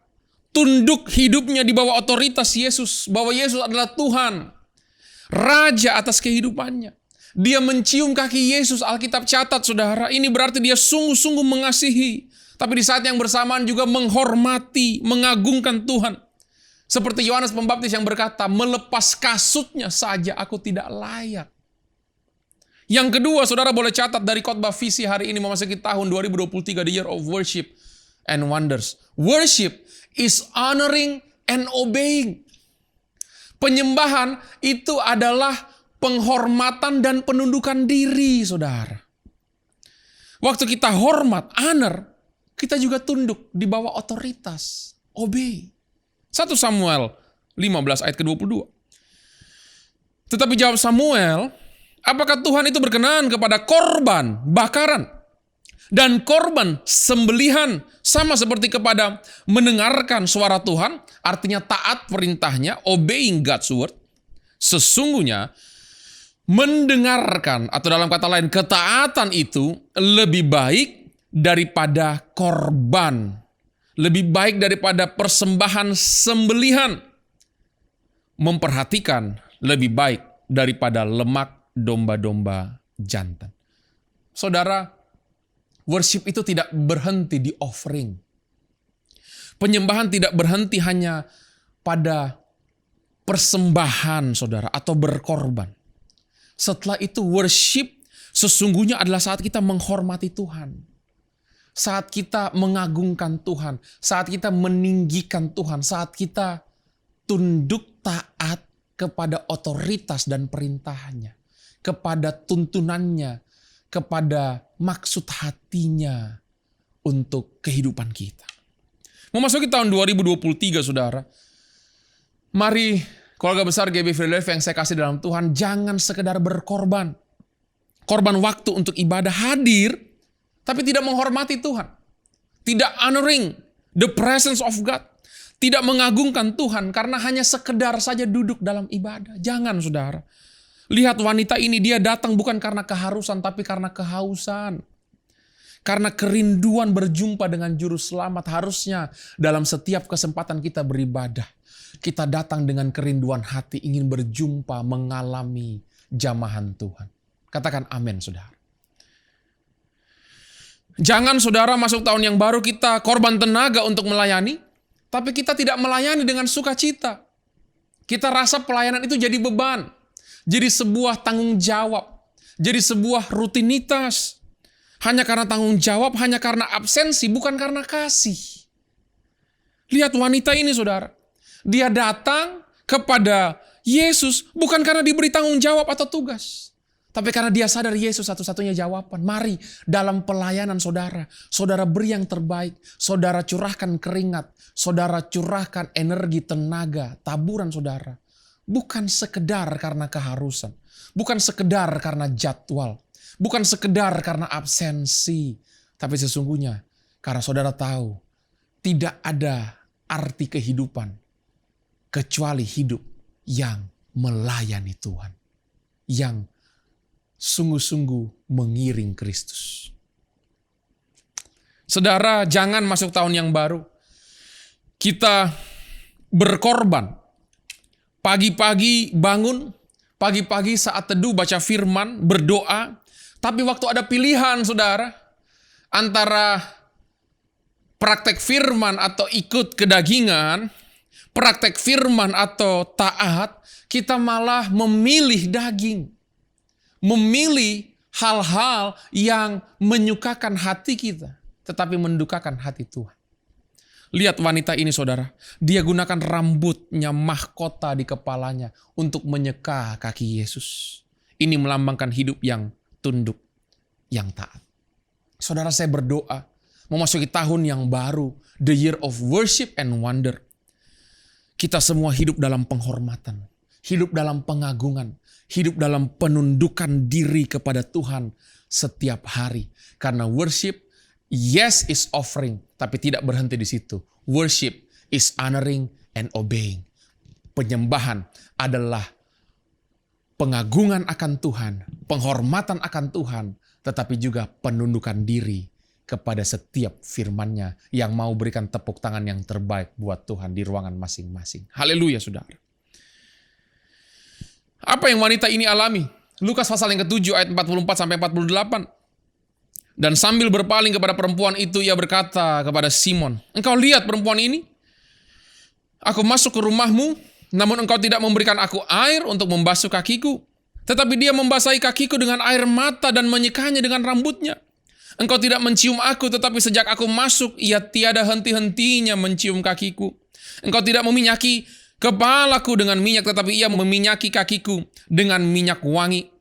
tunduk hidupnya di bawah otoritas Yesus. Bahwa Yesus adalah Tuhan, Raja atas kehidupannya. Dia mencium kaki Yesus, Alkitab catat, saudara. Ini berarti dia sungguh-sungguh mengasihi. Tapi di saat yang bersamaan juga menghormati, mengagungkan Tuhan. Seperti Yohanes Pembaptis yang berkata, melepas kasutnya saja aku tidak layak. Yang kedua, saudara boleh catat dari khotbah visi hari ini memasuki tahun 2023, the year of worship and wonders. Worship is honoring and obeying. Penyembahan itu adalah penghormatan dan penundukan diri, saudara. Waktu kita hormat, honor, kita juga tunduk di bawah otoritas, obey. 1 Samuel 15 ayat ke-22. Tetapi jawab Samuel, apakah Tuhan itu berkenan kepada korban bakaran dan korban sembelihan sama seperti kepada mendengarkan suara Tuhan, artinya taat perintahnya, obeying God's word? Sesungguhnya mendengarkan, atau dalam kata lain ketaatan itu lebih baik daripada korban, lebih baik daripada persembahan sembelihan, memperhatikan lebih baik daripada lemak domba-domba jantan. Saudara, worship itu tidak berhenti di offering. Penyembahan tidak berhenti hanya pada persembahan, saudara, atau berkorban. Setelah itu worship sesungguhnya adalah saat kita menghormati Tuhan. Saat kita mengagungkan Tuhan. Saat kita meninggikan Tuhan. Saat kita tunduk taat kepada otoritas dan perintahnya, kepada tuntunannya, kepada maksud hatinya untuk kehidupan kita. Memasuki tahun 2023, saudara, mari keluarga besar GBI Philadelphia yang saya kasih dalam Tuhan, jangan sekedar berkorban. Korban waktu untuk ibadah, hadir, tapi tidak menghormati Tuhan. Tidak honoring the presence of God. Tidak mengagungkan Tuhan karena hanya sekedar saja duduk dalam ibadah. Jangan, saudara. Lihat wanita ini, dia datang bukan karena keharusan, tapi karena kehausan. Karena kerinduan berjumpa dengan Juru Selamat. Harusnya dalam setiap kesempatan kita beribadah, kita datang dengan kerinduan hati, ingin berjumpa, mengalami jamahan Tuhan. Katakan amin, saudara. Jangan, saudara, masuk tahun yang baru kita korban tenaga untuk melayani, tapi kita tidak melayani dengan sukacita. Kita rasa pelayanan itu jadi beban, jadi sebuah tanggung jawab, jadi sebuah rutinitas. Hanya karena tanggung jawab, hanya karena absensi, bukan karena kasih. Lihat wanita ini, saudara. Dia datang kepada Yesus bukan karena diberi tanggung jawab atau tugas, tapi karena dia sadar Yesus satu-satunya jawaban. Mari dalam pelayanan saudara, saudara beri yang terbaik, saudara curahkan keringat, saudara curahkan energi, tenaga, taburan saudara. Bukan sekedar karena keharusan, bukan sekedar karena jadwal, bukan sekedar karena absensi, tapi sesungguhnya karena saudara tahu tidak ada arti kehidupan kecuali hidup yang melayani Tuhan, yang sungguh-sungguh mengiring Kristus. Saudara, jangan masuk tahun yang baru kita berkorban. Pagi-pagi bangun, pagi-pagi saat teduh baca firman, berdoa. Tapi waktu ada pilihan, saudara, antara praktek firman atau ikut kedagingan, praktek firman atau taat, kita malah memilih daging. Memilih hal-hal yang menyukakan hati kita, tetapi mendukakan hati Tuhan. Lihat wanita ini, saudara. Dia gunakan rambutnya, mahkota di kepalanya untuk menyeka kaki Yesus. Ini melambangkan hidup yang tunduk, yang taat. Saudara, saya berdoa memasuki tahun yang baru, the year of worship and wonder. Kita semua hidup dalam penghormatan, hidup dalam pengagungan, hidup dalam penundukan diri kepada Tuhan setiap hari. Karena worship, yes, is offering, tapi tidak berhenti di situ. Worship is honoring and obeying. Penyembahan adalah pengagungan akan Tuhan, penghormatan akan Tuhan, tetapi juga penundukan diri kepada setiap firman-Nya yang mau berikan tepuk tangan yang terbaik buat Tuhan di ruangan masing-masing. Haleluya, saudara. Apa yang wanita ini alami? Lukas pasal yang ke-7 ayat 44-48. Dan sambil berpaling kepada perempuan itu, ia berkata kepada Simon, "Engkau lihat perempuan ini? Aku masuk ke rumahmu, namun engkau tidak memberikan aku air untuk membasuh kakiku. Tetapi dia membasahi kakiku dengan air mata dan menyekanya dengan rambutnya. Engkau tidak mencium aku, tetapi sejak aku masuk, ia tiada henti-hentinya mencium kakiku. Engkau tidak meminyaki kepalaku dengan minyak, tetapi ia meminyaki kakiku dengan minyak wangi.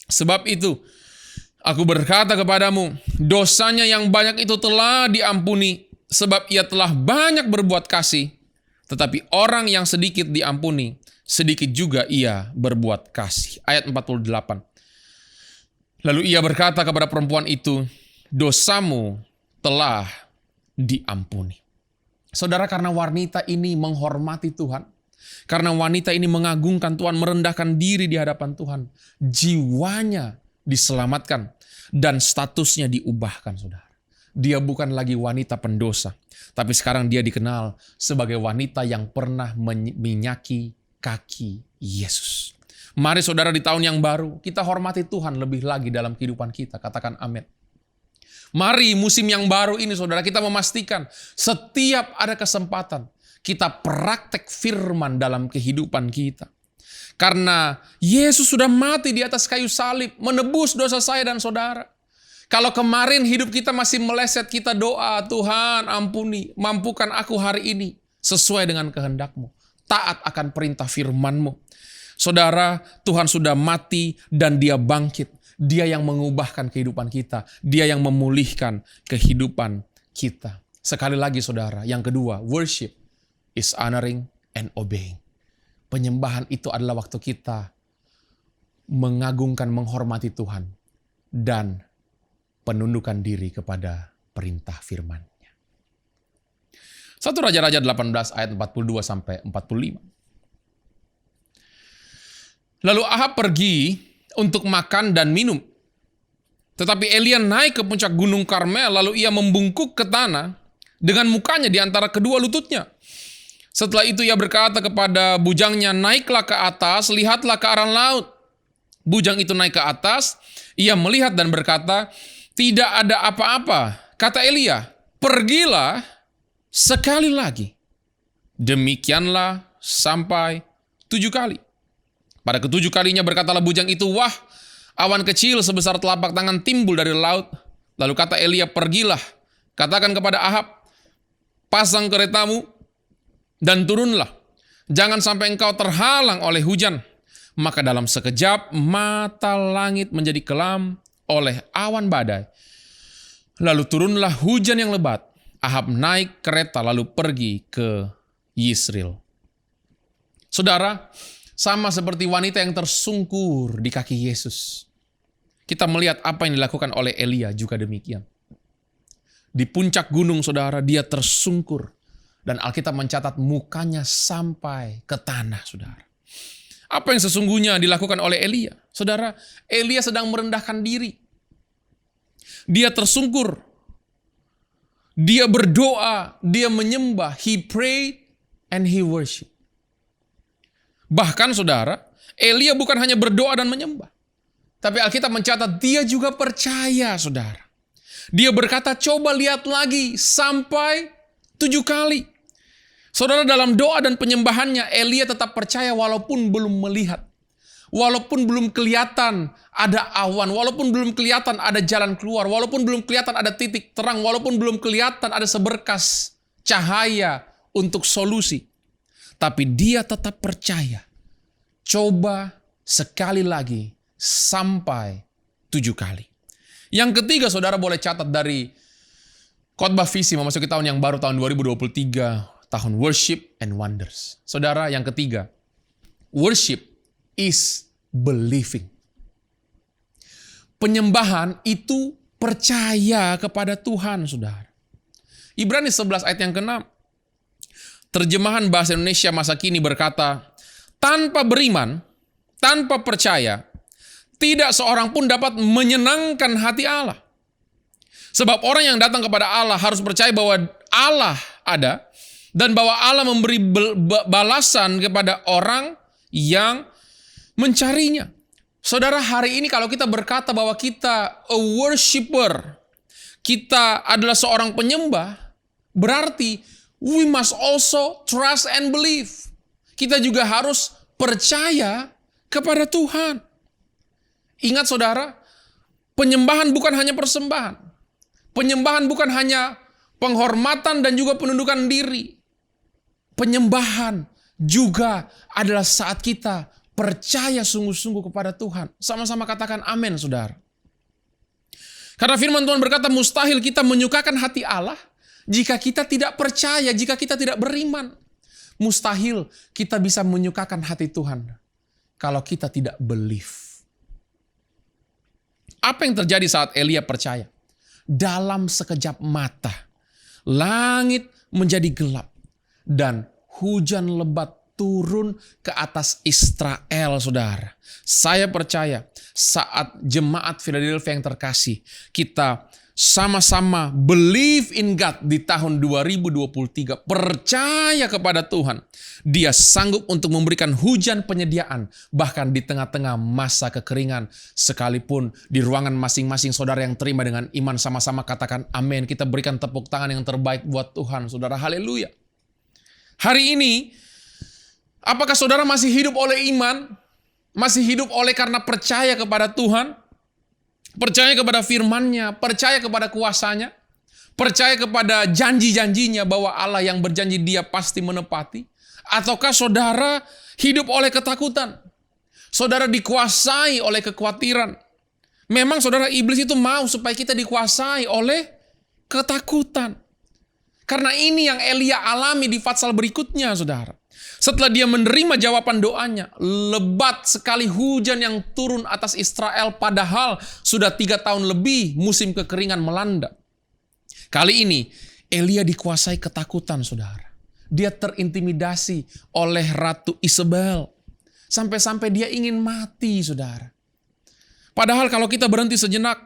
Sebab itu, aku berkata kepadamu, dosanya yang banyak itu telah diampuni, sebab ia telah banyak berbuat kasih. Tetapi orang yang sedikit diampuni, sedikit juga ia berbuat kasih." Ayat 48. Lalu ia berkata kepada perempuan itu, "Dosamu telah diampuni." Saudara, karena wanita ini menghormati Tuhan, karena wanita ini mengagungkan Tuhan, merendahkan diri di hadapan Tuhan, jiwanya diselamatkan dan statusnya diubahkan, saudara. Dia bukan lagi wanita pendosa, tapi sekarang dia dikenal sebagai wanita yang pernah meminyaki kaki Yesus. Mari saudara, di tahun yang baru kita hormati Tuhan lebih lagi dalam kehidupan kita. Katakan amin. Mari musim yang baru ini, saudara, kita memastikan setiap ada kesempatan kita praktek firman dalam kehidupan kita. Karena Yesus sudah mati di atas kayu salib, menebus dosa saya dan saudara. Kalau kemarin hidup kita masih meleset, kita doa, "Tuhan ampuni, mampukan aku hari ini sesuai dengan kehendak-Mu." taat akan perintah firman-Mu. Saudara, Tuhan sudah mati dan Dia bangkit. Dia yang mengubahkan kehidupan kita. Dia yang memulihkan kehidupan kita. Sekali lagi saudara, yang kedua, worship is honoring and obeying. Penyembahan itu adalah waktu kita mengagungkan, menghormati Tuhan dan penundukan diri kepada perintah firman-Nya. 1 Raja-Raja 18 ayat 42 sampai 45. Lalu Ahab pergi untuk makan dan minum. Tetapi Elia naik ke puncak gunung Karmel, lalu ia membungkuk ke tanah dengan mukanya di antara kedua lututnya. Setelah itu ia berkata kepada bujangnya, naiklah ke atas, lihatlah ke arah laut. Bujang itu naik ke atas, ia melihat dan berkata, tidak ada apa-apa. Kata Elia, pergilah sekali lagi. Demikianlah sampai 7 kali. Pada ketujuh kalinya berkatalah bujang itu, wah, awan kecil sebesar telapak tangan timbul dari laut. Lalu kata Elia, pergilah, katakan kepada Ahab, pasang keretamu dan turunlah. Jangan sampai engkau terhalang oleh hujan. Maka dalam sekejap mata langit menjadi kelam oleh awan badai. Lalu turunlah hujan yang lebat. Ahab naik kereta lalu pergi ke Yisril. Saudara, sama seperti wanita yang tersungkur di kaki Yesus. Kita melihat apa yang dilakukan oleh Elia juga demikian. Di puncak gunung saudara, dia tersungkur. Dan Alkitab mencatat mukanya sampai ke tanah saudara. Apa yang sesungguhnya dilakukan oleh Elia? Saudara, Elia sedang merendahkan diri. Dia tersungkur. Dia berdoa, dia menyembah. He prayed and he worshiped. Bahkan saudara, Elia bukan hanya berdoa dan menyembah. Tapi Alkitab mencatat dia juga percaya saudara. Dia berkata, coba lihat lagi sampai 7 kali. Saudara, dalam doa dan penyembahannya, Elia tetap percaya walaupun belum melihat. Walaupun belum kelihatan ada awan, walaupun belum kelihatan ada jalan keluar, walaupun belum kelihatan ada titik terang, walaupun belum kelihatan ada seberkas cahaya untuk solusi. Tapi dia tetap percaya. Coba sekali lagi sampai 7 kali. Yang ketiga, saudara boleh catat dari khotbah visi memasuki tahun yang baru, tahun 2023, tahun worship and wonders. Saudara, yang ketiga, worship is believing. Penyembahan itu percaya kepada Tuhan, saudara. Ibrani 11 ayat yang ke-6. Terjemahan bahasa Indonesia masa kini berkata, tanpa beriman, tanpa percaya, tidak seorang pun dapat menyenangkan hati Allah. Sebab orang yang datang kepada Allah harus percaya bahwa Allah ada dan bahwa Allah memberi balasan kepada orang yang mencarinya. Saudara, hari ini kalau kita berkata bahwa kita a worshiper, kita adalah seorang penyembah, berarti we must also trust and believe. Kita juga harus percaya kepada Tuhan. Ingat saudara, penyembahan bukan hanya persembahan. Penyembahan bukan hanya penghormatan dan juga penundukan diri. Penyembahan juga adalah saat kita percaya sungguh-sungguh kepada Tuhan. Sama-sama katakan amin, saudara. Karena firman Tuhan berkata, mustahil kita menyukakan hati Allah jika kita tidak percaya, jika kita tidak beriman. Mustahil kita bisa menyukakan hati Tuhan kalau kita tidak believe. Apa yang terjadi saat Elia percaya? Dalam sekejap mata, langit menjadi gelap dan hujan lebat turun ke atas Israel, saudara. Saya percaya saat jemaat Philadelphia yang terkasih, kita sama-sama believe in God di tahun 2023. Percaya kepada Tuhan. Dia sanggup untuk memberikan hujan penyediaan. Bahkan di tengah-tengah masa kekeringan. Sekalipun di ruangan masing-masing saudara yang terima dengan iman, sama-sama katakan amin. Kita berikan tepuk tangan yang terbaik buat Tuhan, saudara. Haleluya. Hari ini, apakah saudara masih hidup oleh iman? Masih hidup oleh karena percaya kepada Tuhan? Percaya kepada firman-Nya, percaya kepada kuasa-Nya, percaya kepada janji-janjinya bahwa Allah yang berjanji Dia pasti menepati. Ataukah saudara hidup oleh ketakutan? Saudara dikuasai oleh kekhawatiran. Memang saudara, iblis itu mau supaya kita dikuasai oleh ketakutan. Karena ini yang Elia alami di Fatsal berikutnya, saudara. Setelah dia menerima jawaban doanya, lebat sekali hujan yang turun atas Israel, padahal sudah 3 tahun lebih musim kekeringan melanda. Kali ini, Elia dikuasai ketakutan, saudara. Dia terintimidasi oleh Ratu Isabel. Sampai-sampai dia ingin mati, saudara. Padahal kalau kita berhenti sejenak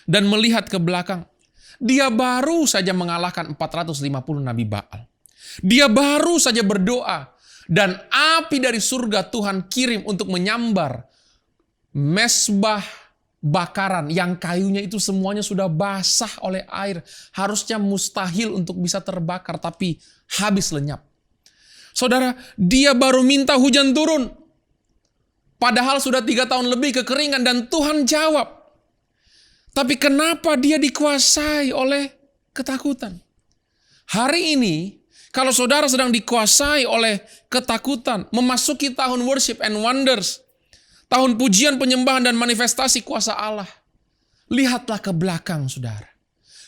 dan melihat ke belakang, dia baru saja mengalahkan 450 Nabi Baal. Dia baru saja berdoa dan api dari surga Tuhan kirim untuk menyambar mesbah bakaran yang kayunya itu semuanya sudah basah oleh air. Harusnya mustahil untuk bisa terbakar, tapi habis lenyap. Saudara, dia baru minta hujan turun. Padahal sudah 3 tahun lebih kekeringan dan Tuhan jawab. Tapi kenapa dia dikuasai oleh ketakutan? Hari ini, kalau saudara sedang dikuasai oleh ketakutan, memasuki tahun worship and wonders, tahun pujian, penyembahan, dan manifestasi kuasa Allah, lihatlah ke belakang, saudara.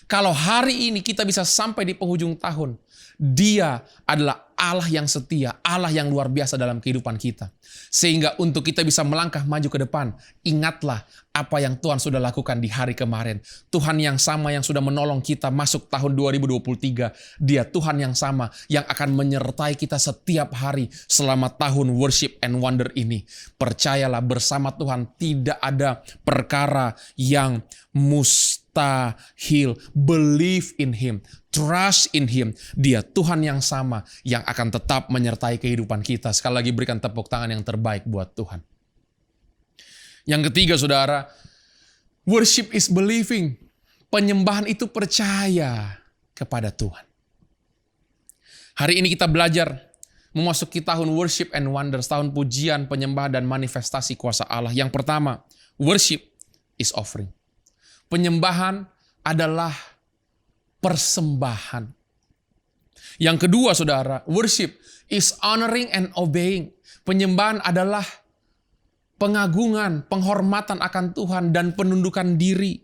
Kalau hari ini kita bisa sampai di penghujung tahun, Dia adalah Allah yang setia, Allah yang luar biasa dalam kehidupan kita. Sehingga untuk kita bisa melangkah maju ke depan, ingatlah apa yang Tuhan sudah lakukan di hari kemarin. Tuhan yang sama yang sudah menolong kita masuk tahun 2023. Dia Tuhan yang sama yang akan menyertai kita setiap hari selama tahun worship and wonder ini. Percayalah, bersama Tuhan tidak ada perkara yang mustahil. Believe in Him. Trust in Him. Dia Tuhan yang sama yang akan tetap menyertai kehidupan kita. Sekali lagi berikan tepuk tangan yang terbaik buat Tuhan. Yang ketiga, saudara, worship is believing. Penyembahan itu percaya kepada Tuhan. Hari ini kita belajar memasuki tahun worship and wonders, tahun pujian, penyembahan, dan manifestasi kuasa Allah. Yang pertama, worship is offering. Penyembahan adalah persembahan. Yang kedua, saudara, worship is honoring and obeying. Penyembahan adalah pengagungan, penghormatan akan Tuhan, dan penundukan diri.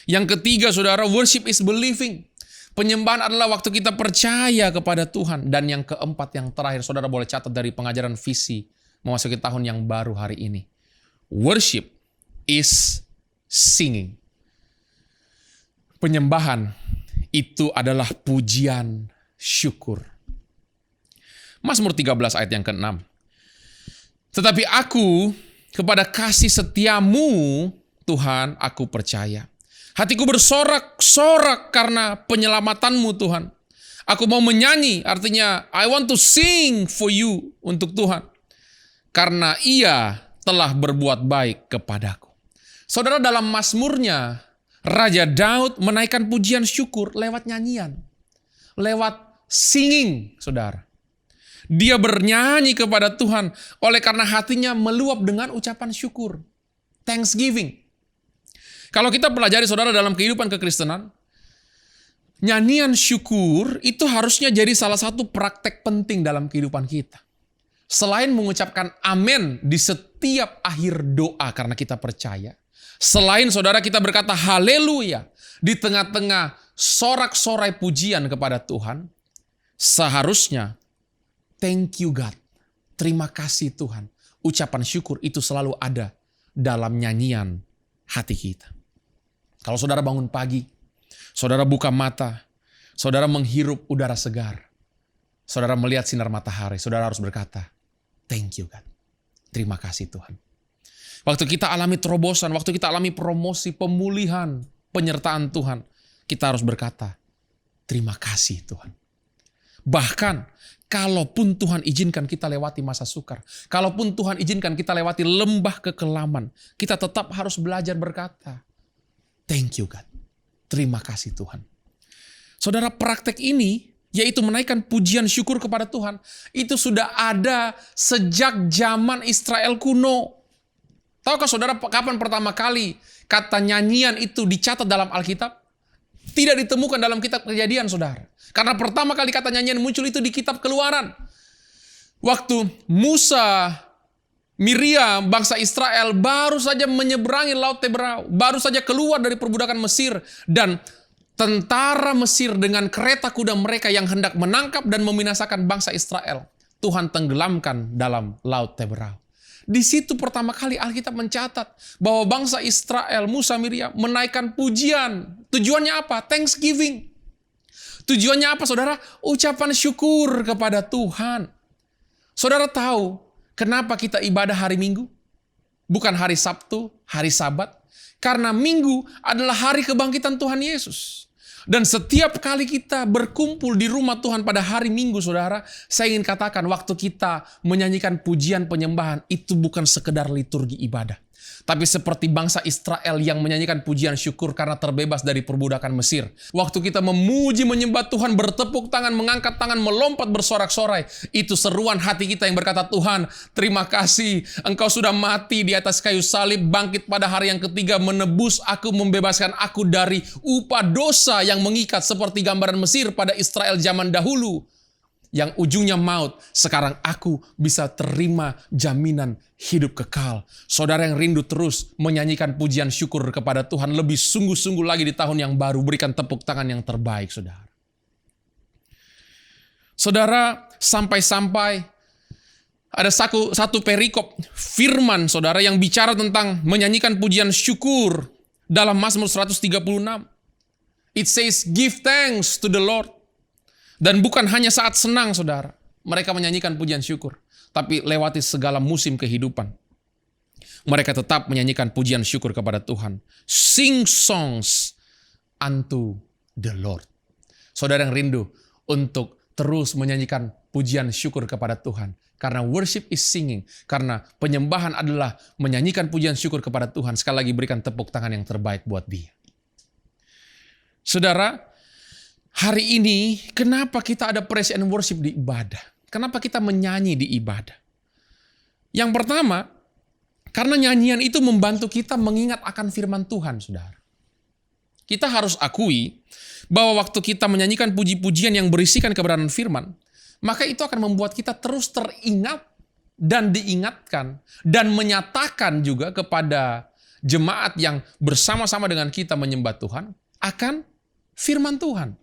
Yang ketiga, saudara, worship is believing. Penyembahan adalah waktu kita percaya kepada Tuhan. Dan yang keempat, yang terakhir, saudara boleh catat dari pengajaran visi memasuki tahun yang baru hari ini. Worship is singing. Penyembahan itu adalah pujian syukur. Mazmur 13 ayat yang ke-6. Tetapi aku kepada kasih setiamu, Tuhan, aku percaya. Hatiku bersorak-sorak karena penyelamatanmu, Tuhan. Aku mau menyanyi, artinya I want to sing for you, untuk Tuhan. Karena Ia telah berbuat baik kepadaku. Saudara, dalam Mazmurnya, Raja Daud menaikkan pujian syukur lewat nyanyian. Lewat singing, saudara. Dia bernyanyi kepada Tuhan oleh karena hatinya meluap dengan ucapan syukur. Thanksgiving. Kalau kita pelajari, saudara, dalam kehidupan kekristenan, nyanyian syukur itu harusnya jadi salah satu praktek penting dalam kehidupan kita. Selain mengucapkan amin di setiap akhir doa karena kita percaya. Selain, saudara, kita berkata haleluya di tengah-tengah sorak-sorai pujian kepada Tuhan, seharusnya thank you God, terima kasih Tuhan, ucapan syukur itu selalu ada dalam nyanyian hati kita. Kalau saudara bangun pagi, saudara buka mata, saudara menghirup udara segar, saudara melihat sinar matahari, saudara harus berkata, thank you God, terima kasih Tuhan. Waktu kita alami terobosan, waktu kita alami promosi, pemulihan, penyertaan Tuhan, kita harus berkata, terima kasih Tuhan. Bahkan, kalaupun Tuhan izinkan kita lewati masa sukar, kalaupun Tuhan izinkan kita lewati lembah kekelaman, kita tetap harus belajar berkata, thank you God, terima kasih Tuhan. Saudara, praktek ini, yaitu menaikkan pujian syukur kepada Tuhan, itu sudah ada sejak zaman Israel kuno. Tahukah saudara kapan pertama kali kata nyanyian itu dicatat dalam Alkitab? Tidak ditemukan dalam kitab Kejadian, saudara. Karena pertama kali kata nyanyian muncul itu di kitab Keluaran. Waktu Musa, Miriam, bangsa Israel baru saja menyeberangi Laut Teberau, baru saja keluar dari perbudakan Mesir, dan tentara Mesir dengan kereta kuda mereka yang hendak menangkap dan membinasakan bangsa Israel, Tuhan tenggelamkan dalam Laut Teberau. Di situ pertama kali Alkitab mencatat bahwa bangsa Israel, Musa, Miriam menaikkan pujian. Tujuannya apa? Thanksgiving. Tujuannya apa, saudara? Ucapan syukur kepada Tuhan. Saudara tahu kenapa kita ibadah hari Minggu? Bukan hari Sabtu, hari Sabat. Karena Minggu adalah hari kebangkitan Tuhan Yesus. Dan setiap kali kita berkumpul di rumah Tuhan pada hari Minggu, saudara, saya ingin katakan waktu kita menyanyikan pujian penyembahan, itu bukan sekedar liturgi ibadah. Tapi seperti bangsa Israel yang menyanyikan pujian syukur karena terbebas dari perbudakan Mesir. Waktu kita memuji menyembah Tuhan, bertepuk tangan, mengangkat tangan, melompat bersorak-sorai. Itu seruan hati kita yang berkata, Tuhan, terima kasih. Engkau sudah mati di atas kayu salib, bangkit pada hari yang ketiga, menebus aku, membebaskan aku dari upah dosa yang mengikat seperti gambaran Mesir pada Israel zaman dahulu. Yang ujungnya maut, sekarang aku bisa terima jaminan hidup kekal. Saudara yang rindu terus menyanyikan pujian syukur kepada Tuhan lebih sungguh-sungguh lagi di tahun yang baru, berikan tepuk tangan yang terbaik, saudara. Saudara, sampai-sampai ada satu perikop firman, saudara, yang bicara tentang menyanyikan pujian syukur dalam Mazmur 136. It says, give thanks to the Lord. Dan bukan hanya saat senang, saudara, mereka menyanyikan pujian syukur. Tapi lewati segala musim kehidupan, mereka tetap menyanyikan pujian syukur kepada Tuhan. Sing songs unto the Lord. Saudara yang rindu untuk terus menyanyikan pujian syukur kepada Tuhan. Karena worship is singing. Karena penyembahan adalah menyanyikan pujian syukur kepada Tuhan. Sekali lagi berikan tepuk tangan yang terbaik buat dia. Saudara, hari ini, kenapa kita ada praise and worship di ibadah? Kenapa kita menyanyi di ibadah? Yang pertama, karena nyanyian itu membantu kita mengingat akan firman Tuhan, saudara. Kita harus akui bahwa waktu kita menyanyikan puji-pujian yang berisikan kebenaran firman, maka itu akan membuat kita terus teringat dan diingatkan dan menyatakan juga kepada jemaat yang bersama-sama dengan kita menyembah Tuhan akan firman Tuhan.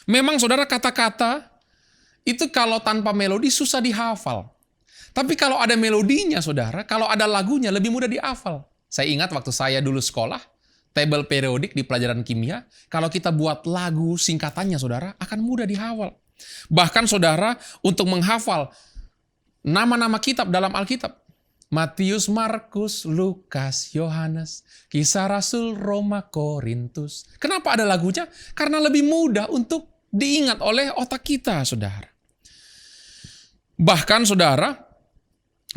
Memang saudara, kata-kata itu kalau tanpa melodi susah dihafal. Tapi kalau ada melodinya, saudara, kalau ada lagunya lebih mudah dihafal. Saya ingat waktu saya dulu sekolah, tabel periodik di pelajaran kimia, kalau kita buat lagu singkatannya, saudara, akan mudah dihafal. Bahkan saudara, untuk menghafal nama-nama kitab dalam Alkitab, Matius, Markus, Lukas, Yohanes, Kisah Rasul, Roma, Korintus. Kenapa ada lagunya? Karena lebih mudah untuk diingat oleh otak kita, saudara. Bahkan, saudara,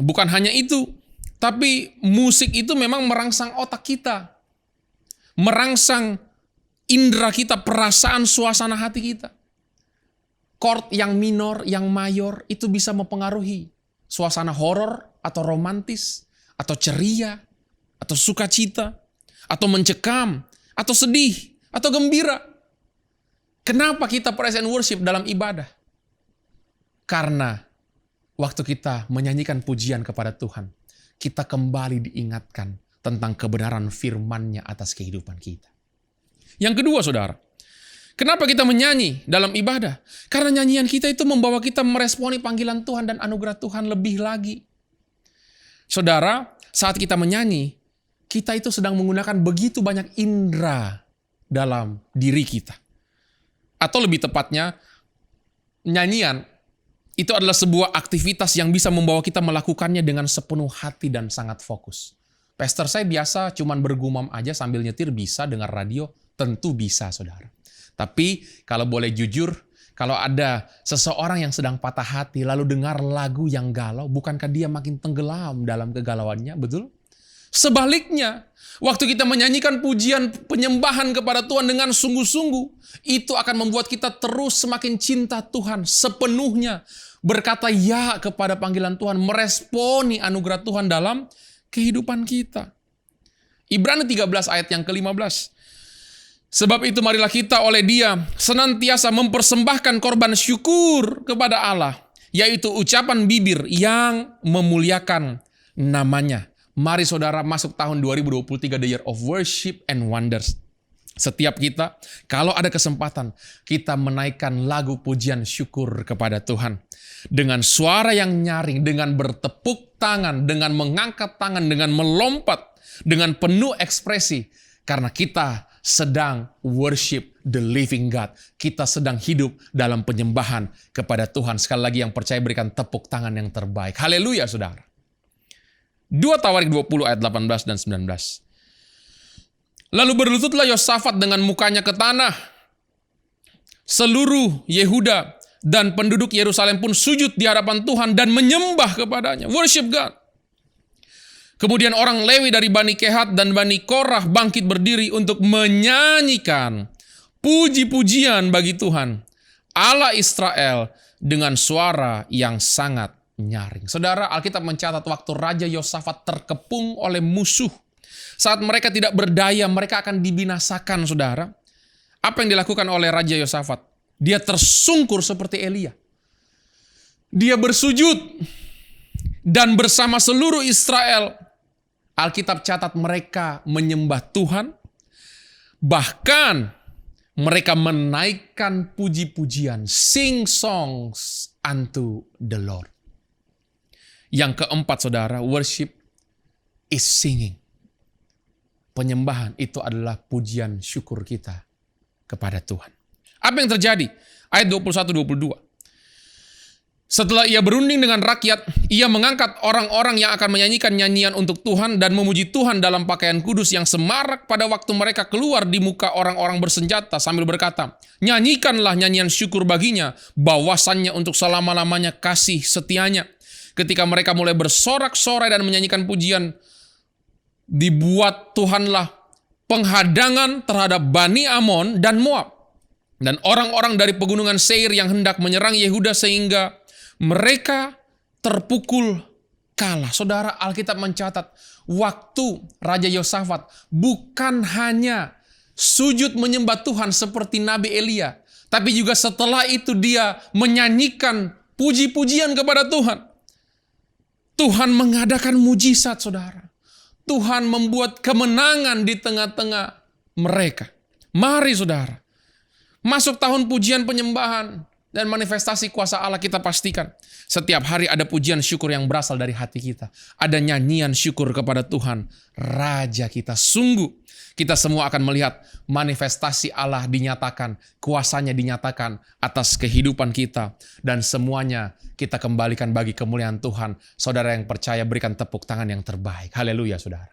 bukan hanya itu, tapi musik itu memang merangsang otak kita. Merangsang indera kita, perasaan, suasana hati kita. Chord yang minor, yang mayor, itu bisa mempengaruhi suasana horor, atau romantis, atau ceria, atau sukacita, atau mencekam, atau sedih, atau gembira. Kenapa kita praise and worship dalam ibadah? Karena waktu kita menyanyikan pujian kepada Tuhan, kita kembali diingatkan tentang kebenaran firman-Nya atas kehidupan kita. Yang kedua, saudara, kenapa kita menyanyi dalam ibadah? Karena nyanyian kita itu membawa kita meresponi panggilan Tuhan dan anugerah Tuhan lebih lagi. Saudara, saat kita menyanyi, kita itu sedang menggunakan begitu banyak indera dalam diri kita. Atau lebih tepatnya, nyanyian itu adalah sebuah aktivitas yang bisa membawa kita melakukannya dengan sepenuh hati dan sangat fokus. Pastor, saya biasa cuman bergumam aja sambil nyetir, bisa dengar radio? Tentu bisa, saudara. Tapi kalau boleh jujur, kalau ada seseorang yang sedang patah hati lalu dengar lagu yang galau, bukankah dia makin tenggelam dalam kegalauannya? Betul? Sebaliknya, waktu kita menyanyikan pujian penyembahan kepada Tuhan dengan sungguh-sungguh, itu akan membuat kita terus semakin cinta Tuhan sepenuhnya, berkata ya kepada panggilan Tuhan, meresponi anugerah Tuhan dalam kehidupan kita. Ibrani 13 ayat yang ke-15. Sebab itu marilah kita oleh Dia senantiasa mempersembahkan korban syukur kepada Allah. yaitu ucapan bibir yang memuliakan namanya. Mari saudara masuk tahun 2023, the year of worship and wonders. Setiap kita, kalau ada kesempatan, kita menaikkan lagu pujian syukur kepada Tuhan. Dengan suara yang nyaring, dengan bertepuk tangan, dengan mengangkat tangan, dengan melompat, dengan penuh ekspresi. Karena kita sedang worship the living God. Kita sedang hidup dalam penyembahan kepada Tuhan. Sekali lagi yang percaya berikan tepuk tangan yang terbaik. Haleluya saudara. 2 Tawarik 20 ayat 18 dan 19. Lalu berlututlah Yosafat dengan mukanya ke tanah. Seluruh Yehuda dan penduduk Yerusalem pun sujud di hadapan Tuhan dan menyembah kepadanya. Worship God. Kemudian orang Lewi dari Bani Kehat dan Bani Korah bangkit berdiri untuk menyanyikan puji-pujian bagi Tuhan, Allah Israel, dengan suara yang sangat nyaring. Saudara, Alkitab mencatat waktu Raja Yosafat terkepung oleh musuh. Saat mereka tidak berdaya, mereka akan dibinasakan, saudara. Apa yang dilakukan oleh Raja Yosafat? Dia tersungkur seperti Elia. Dia bersujud. Dan bersama seluruh Israel, Alkitab catat mereka menyembah Tuhan. Bahkan mereka menaikkan puji-pujian. Sing songs unto the Lord. Yang keempat saudara, worship is singing. Penyembahan itu adalah pujian syukur kita kepada Tuhan. Apa yang terjadi? Ayat 21-22. Setelah ia berunding dengan rakyat, ia mengangkat orang-orang yang akan menyanyikan nyanyian untuk Tuhan dan memuji Tuhan dalam pakaian kudus yang semarak pada waktu mereka keluar di muka orang-orang bersenjata sambil berkata, nyanyikanlah nyanyian syukur baginya, bahwasannya untuk selama-lamanya kasih setianya. Ketika mereka mulai bersorak-sorai dan menyanyikan pujian, dibuat Tuhanlah penghadangan terhadap Bani Amon dan Moab. Dan orang-orang dari pegunungan Seir yang hendak menyerang Yehuda sehingga mereka terpukul kalah. Saudara, Alkitab mencatat waktu Raja Yosafat bukan hanya sujud menyembah Tuhan seperti Nabi Elia, tapi juga setelah itu dia menyanyikan puji-pujian kepada Tuhan. Tuhan mengadakan mujizat, saudara. Tuhan membuat kemenangan di tengah-tengah mereka. Mari, saudara, masuk tahun pujian penyembahan dan manifestasi kuasa Allah. Kita pastikan setiap hari ada pujian syukur yang berasal dari hati kita. Ada nyanyian syukur kepada Tuhan, Raja kita. Sungguh, kita semua akan melihat manifestasi Allah dinyatakan, kuasanya dinyatakan atas kehidupan kita. Dan semuanya kita kembalikan bagi kemuliaan Tuhan. Saudara yang percaya berikan tepuk tangan yang terbaik. Haleluya saudara.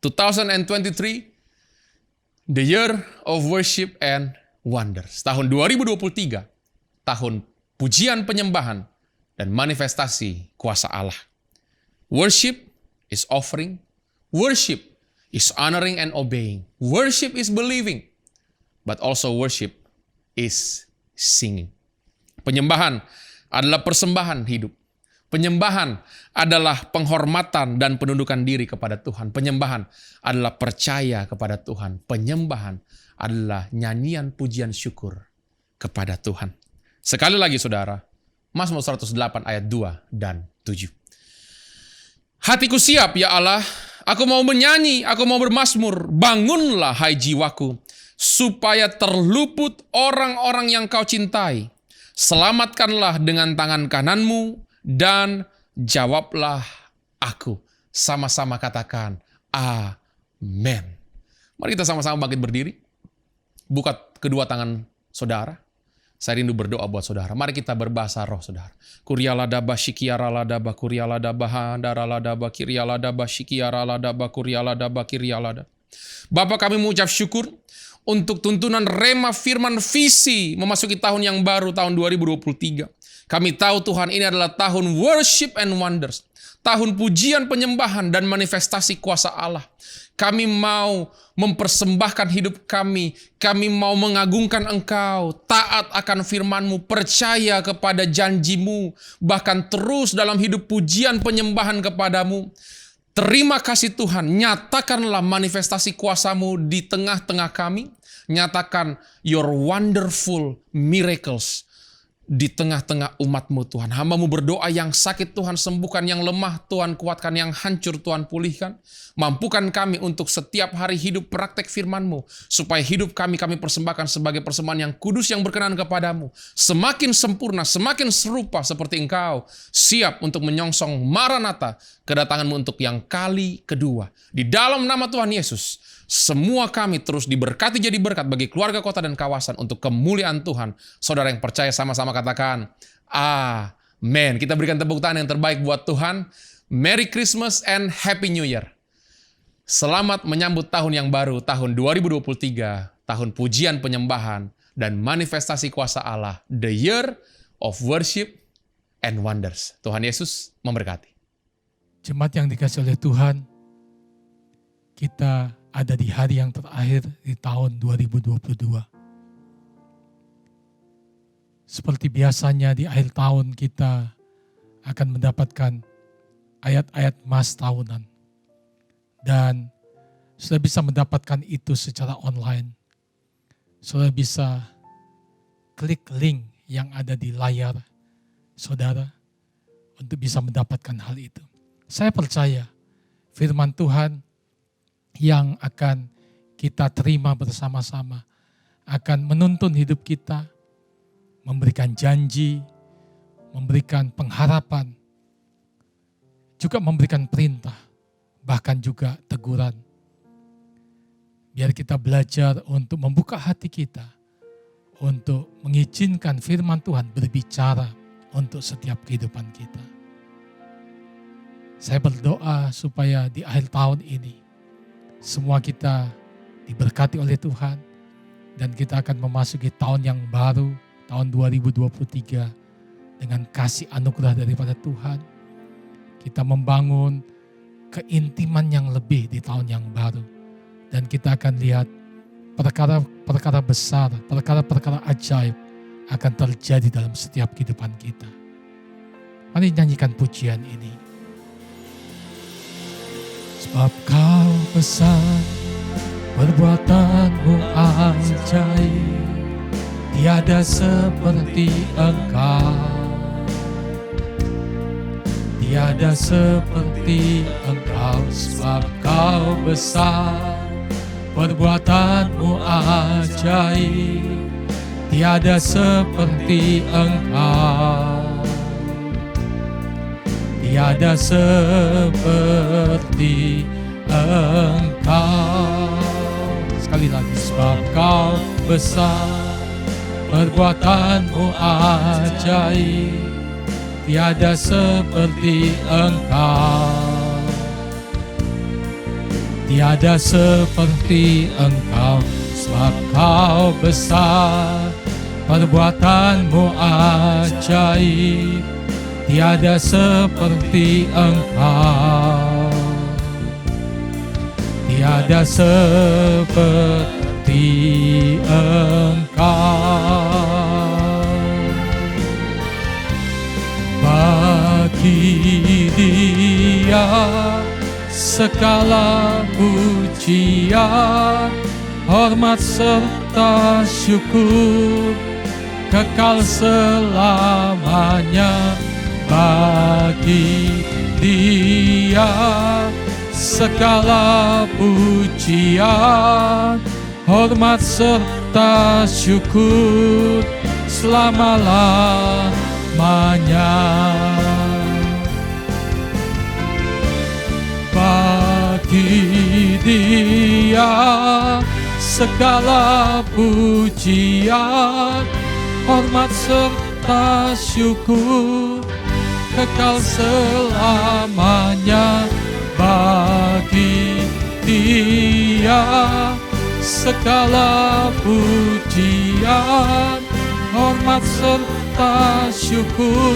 2023, the year of worship and wonders. Tahun 2023, tahun pujian penyembahan dan manifestasi kuasa Allah. Worship is offering. Worship is honoring and obeying. Worship is believing. But also worship is singing. Penyembahan adalah persembahan hidup. Penyembahan adalah penghormatan dan penundukan diri kepada Tuhan. Penyembahan adalah percaya kepada Tuhan. Penyembahan adalah nyanyian pujian syukur kepada Tuhan. Sekali lagi saudara, Mazmur 108 ayat 2 dan 7. Hatiku siap ya Allah, aku mau menyanyi, aku mau bermazmur. Bangunlah hai jiwaku, supaya terluput orang-orang yang kau cintai. Selamatkanlah dengan tangan kananmu dan jawablah aku. Sama-sama katakan, amin. Mari kita sama-sama bangkit berdiri. Buka kedua tangan saudara. Saya rindu berdoa buat saudara. Mari kita berbahasa roh saudara. Kuryaladaba shikiaraladaba kuryaladaba handaralaba kiryaladaba shikiaraladaba kuryaladaba kiryalada. Bapa, kami mengucap syukur untuk tuntunan rema firman visi memasuki tahun yang baru, tahun 2023. Kami tahu Tuhan ini adalah tahun worship and wonders. Tahun pujian penyembahan dan manifestasi kuasa Allah. Kami mau mempersembahkan hidup kami. Kami mau mengagungkan Engkau. Taat akan firman-Mu. Percaya kepada janji-Mu. Bahkan terus dalam hidup pujian penyembahan kepadamu. Terima kasih Tuhan. Nyatakanlah manifestasi kuasa-Mu di tengah-tengah kami. Nyatakan your wonderful miracles. di tengah-tengah umat-Mu Tuhan. Hamba-Mu berdoa yang sakit Tuhan sembuhkan, yang lemah Tuhan kuatkan, yang hancur Tuhan pulihkan. Mampukan kami untuk setiap hari hidup praktek firman-Mu, supaya hidup kami persembahkan sebagai persembahan yang kudus yang berkenan kepadamu. Semakin sempurna, semakin serupa seperti Engkau, siap untuk menyongsong Maranatha, kedatangan-Mu untuk yang kali kedua. Di dalam nama Tuhan Yesus, semua kami terus diberkati jadi berkat bagi keluarga, kota, dan kawasan untuk kemuliaan Tuhan. Saudara yang percaya sama-sama katakan, amin. Kita berikan tepuk tangan yang terbaik buat Tuhan. Merry Christmas and Happy New Year. Selamat menyambut tahun yang baru, tahun 2023, tahun pujian penyembahan dan manifestasi kuasa Allah. The Year of Worship and Wonders. Tuhan Yesus memberkati. Jemaat yang dikasihi oleh Tuhan, kita ada di hari yang terakhir di tahun 2022. Seperti biasanya di akhir tahun kita akan mendapatkan ayat-ayat emas tahunan. Dan sudah bisa mendapatkan itu secara online. Sudah bisa klik link yang ada di layar saudara untuk bisa mendapatkan hal itu. Saya percaya firman Tuhan yang akan kita terima bersama-sama akan menuntun hidup kita, memberikan janji, memberikan pengharapan, juga memberikan perintah, bahkan juga teguran. Biar kita belajar untuk membuka hati kita, untuk mengizinkan firman Tuhan berbicara untuk setiap kehidupan kita. Saya berdoa supaya di akhir tahun ini, semua kita diberkati oleh Tuhan dan kita akan memasuki tahun yang baru, tahun 2023 dengan kasih anugerah daripada Tuhan. Kita membangun keintiman yang lebih di tahun yang baru dan kita akan lihat perkara-perkara besar, perkara-perkara ajaib akan terjadi dalam setiap kehidupan kita. Mari nyanyikan pujian ini. Sebab Kau besar, perbuatanmu ajaib, tiada seperti Engkau. Tiada seperti Engkau, sebab Kau besar, perbuatanmu ajaib, tiada seperti Engkau. Tiada seperti Engkau. Sekali lagi, sebab Kau besar, perbuatanmu ajaib, tiada seperti Engkau. Tiada seperti Engkau, sebab Kau besar, perbuatanmu ajaib, tiada seperti Engkau. Tiada seperti Engkau. Bagi Dia segala pujian, hormat serta syukur kekal selamanya. Bagi Dia segala pujian, hormat serta syukur selama-lamanya. Bagi Dia segala pujian, hormat serta syukur kekal selamanya. Bagi Dia segala pujian, hormat serta syukur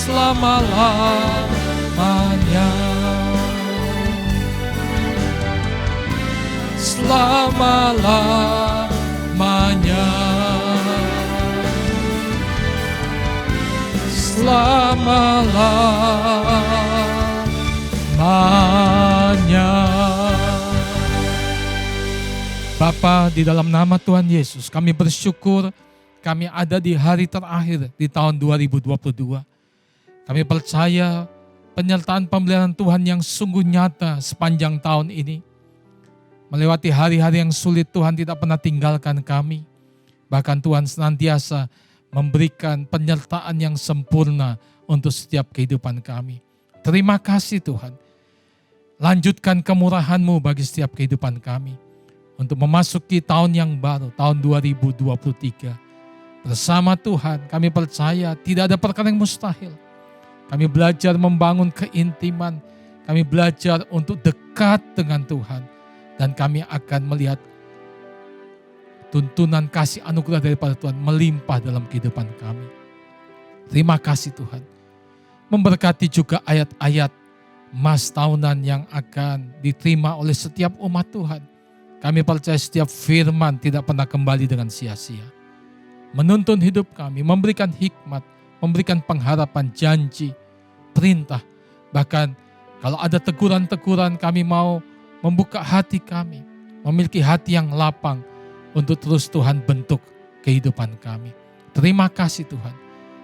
selama-lamanya. Selama-lamanya. Selama-lamanya. Bapa, di dalam nama Tuhan Yesus, kami bersyukur kami ada di hari terakhir di tahun 2022. Kami percaya penyertaan pemeliharaan Tuhan yang sungguh nyata sepanjang tahun ini. Melewati hari-hari yang sulit, Tuhan tidak pernah tinggalkan kami. Bahkan Tuhan senantiasa memberikan penyertaan yang sempurna untuk setiap kehidupan kami. Terima kasih Tuhan. Lanjutkan kemurahan-Mu bagi setiap kehidupan kami. Untuk memasuki tahun yang baru, tahun 2023. Bersama Tuhan kami percaya tidak ada perkara yang mustahil. Kami belajar membangun keintiman. Kami belajar untuk dekat dengan Tuhan. Dan kami akan melihat tuntunan kasih anugerah daripada Tuhan melimpah dalam kehidupan kami. Terima kasih Tuhan. Memberkati juga ayat-ayat mas tahunan yang akan diterima oleh setiap umat Tuhan. Kami percaya setiap firman tidak pernah kembali dengan sia-sia. Menuntun hidup kami, memberikan hikmat, memberikan pengharapan, janji, perintah. Bahkan kalau ada teguran-teguran, kami mau membuka hati kami, memiliki hati yang lapang untuk terus Tuhan bentuk kehidupan kami. Terima kasih Tuhan.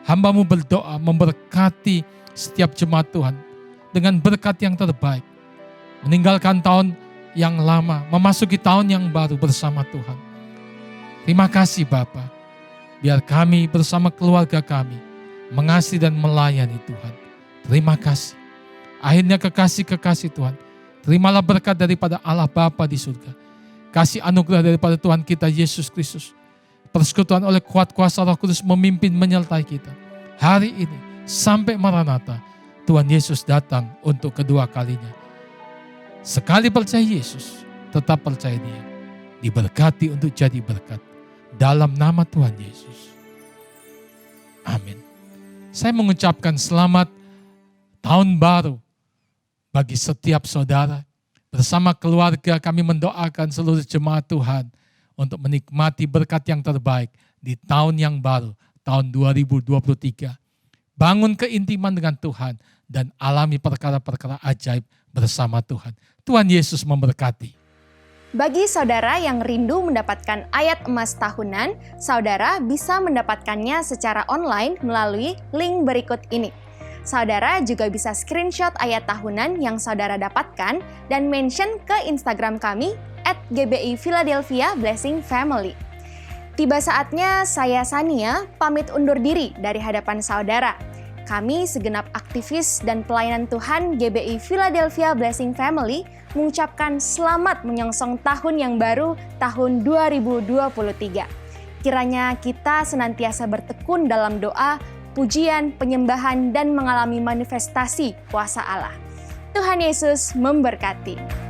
Hamba-Mu berdoa memberkati setiap jemaat Tuhan dengan berkat yang terbaik. Meninggalkan tahun yang lama, memasuki tahun yang baru bersama Tuhan. Terima kasih Bapa. Biar kami bersama keluarga kami mengasihi dan melayani Tuhan. Terima kasih. Akhirnya kekasih-kekasih Tuhan, terimalah berkat daripada Allah Bapa di surga. Kasih anugerah daripada Tuhan kita Yesus Kristus. Persekutuan oleh kuat kuasa Roh Kudus memimpin menyertai kita. Hari ini sampai Maranatha, Tuhan Yesus datang untuk kedua kalinya. Sekali percaya Yesus, tetap percaya Dia. Diberkati untuk jadi berkat. Dalam nama Tuhan Yesus. Amin. Saya mengucapkan selamat tahun baru bagi setiap saudara. Bersama keluarga kami mendoakan seluruh jemaat Tuhan untuk menikmati berkat yang terbaik di tahun yang baru, tahun 2023. Bangun keintiman dengan Tuhan dan alami perkara-perkara ajaib bersama Tuhan. Tuhan Yesus memberkati. Bagi saudara yang rindu mendapatkan ayat emas tahunan, saudara bisa mendapatkannya secara online melalui link berikut ini. Saudara juga bisa screenshot ayat tahunan yang saudara dapatkan dan mention ke Instagram kami @GBI Philadelphia Blessing Family. Tiba saatnya saya Sania pamit undur diri dari hadapan saudara. Kami segenap aktivis dan pelayanan Tuhan GBI Philadelphia Blessing Family mengucapkan selamat menyongsong tahun yang baru, tahun 2023. Kiranya kita senantiasa bertekun dalam doa, pujian, penyembahan, dan mengalami manifestasi kuasa Allah. Tuhan Yesus memberkati.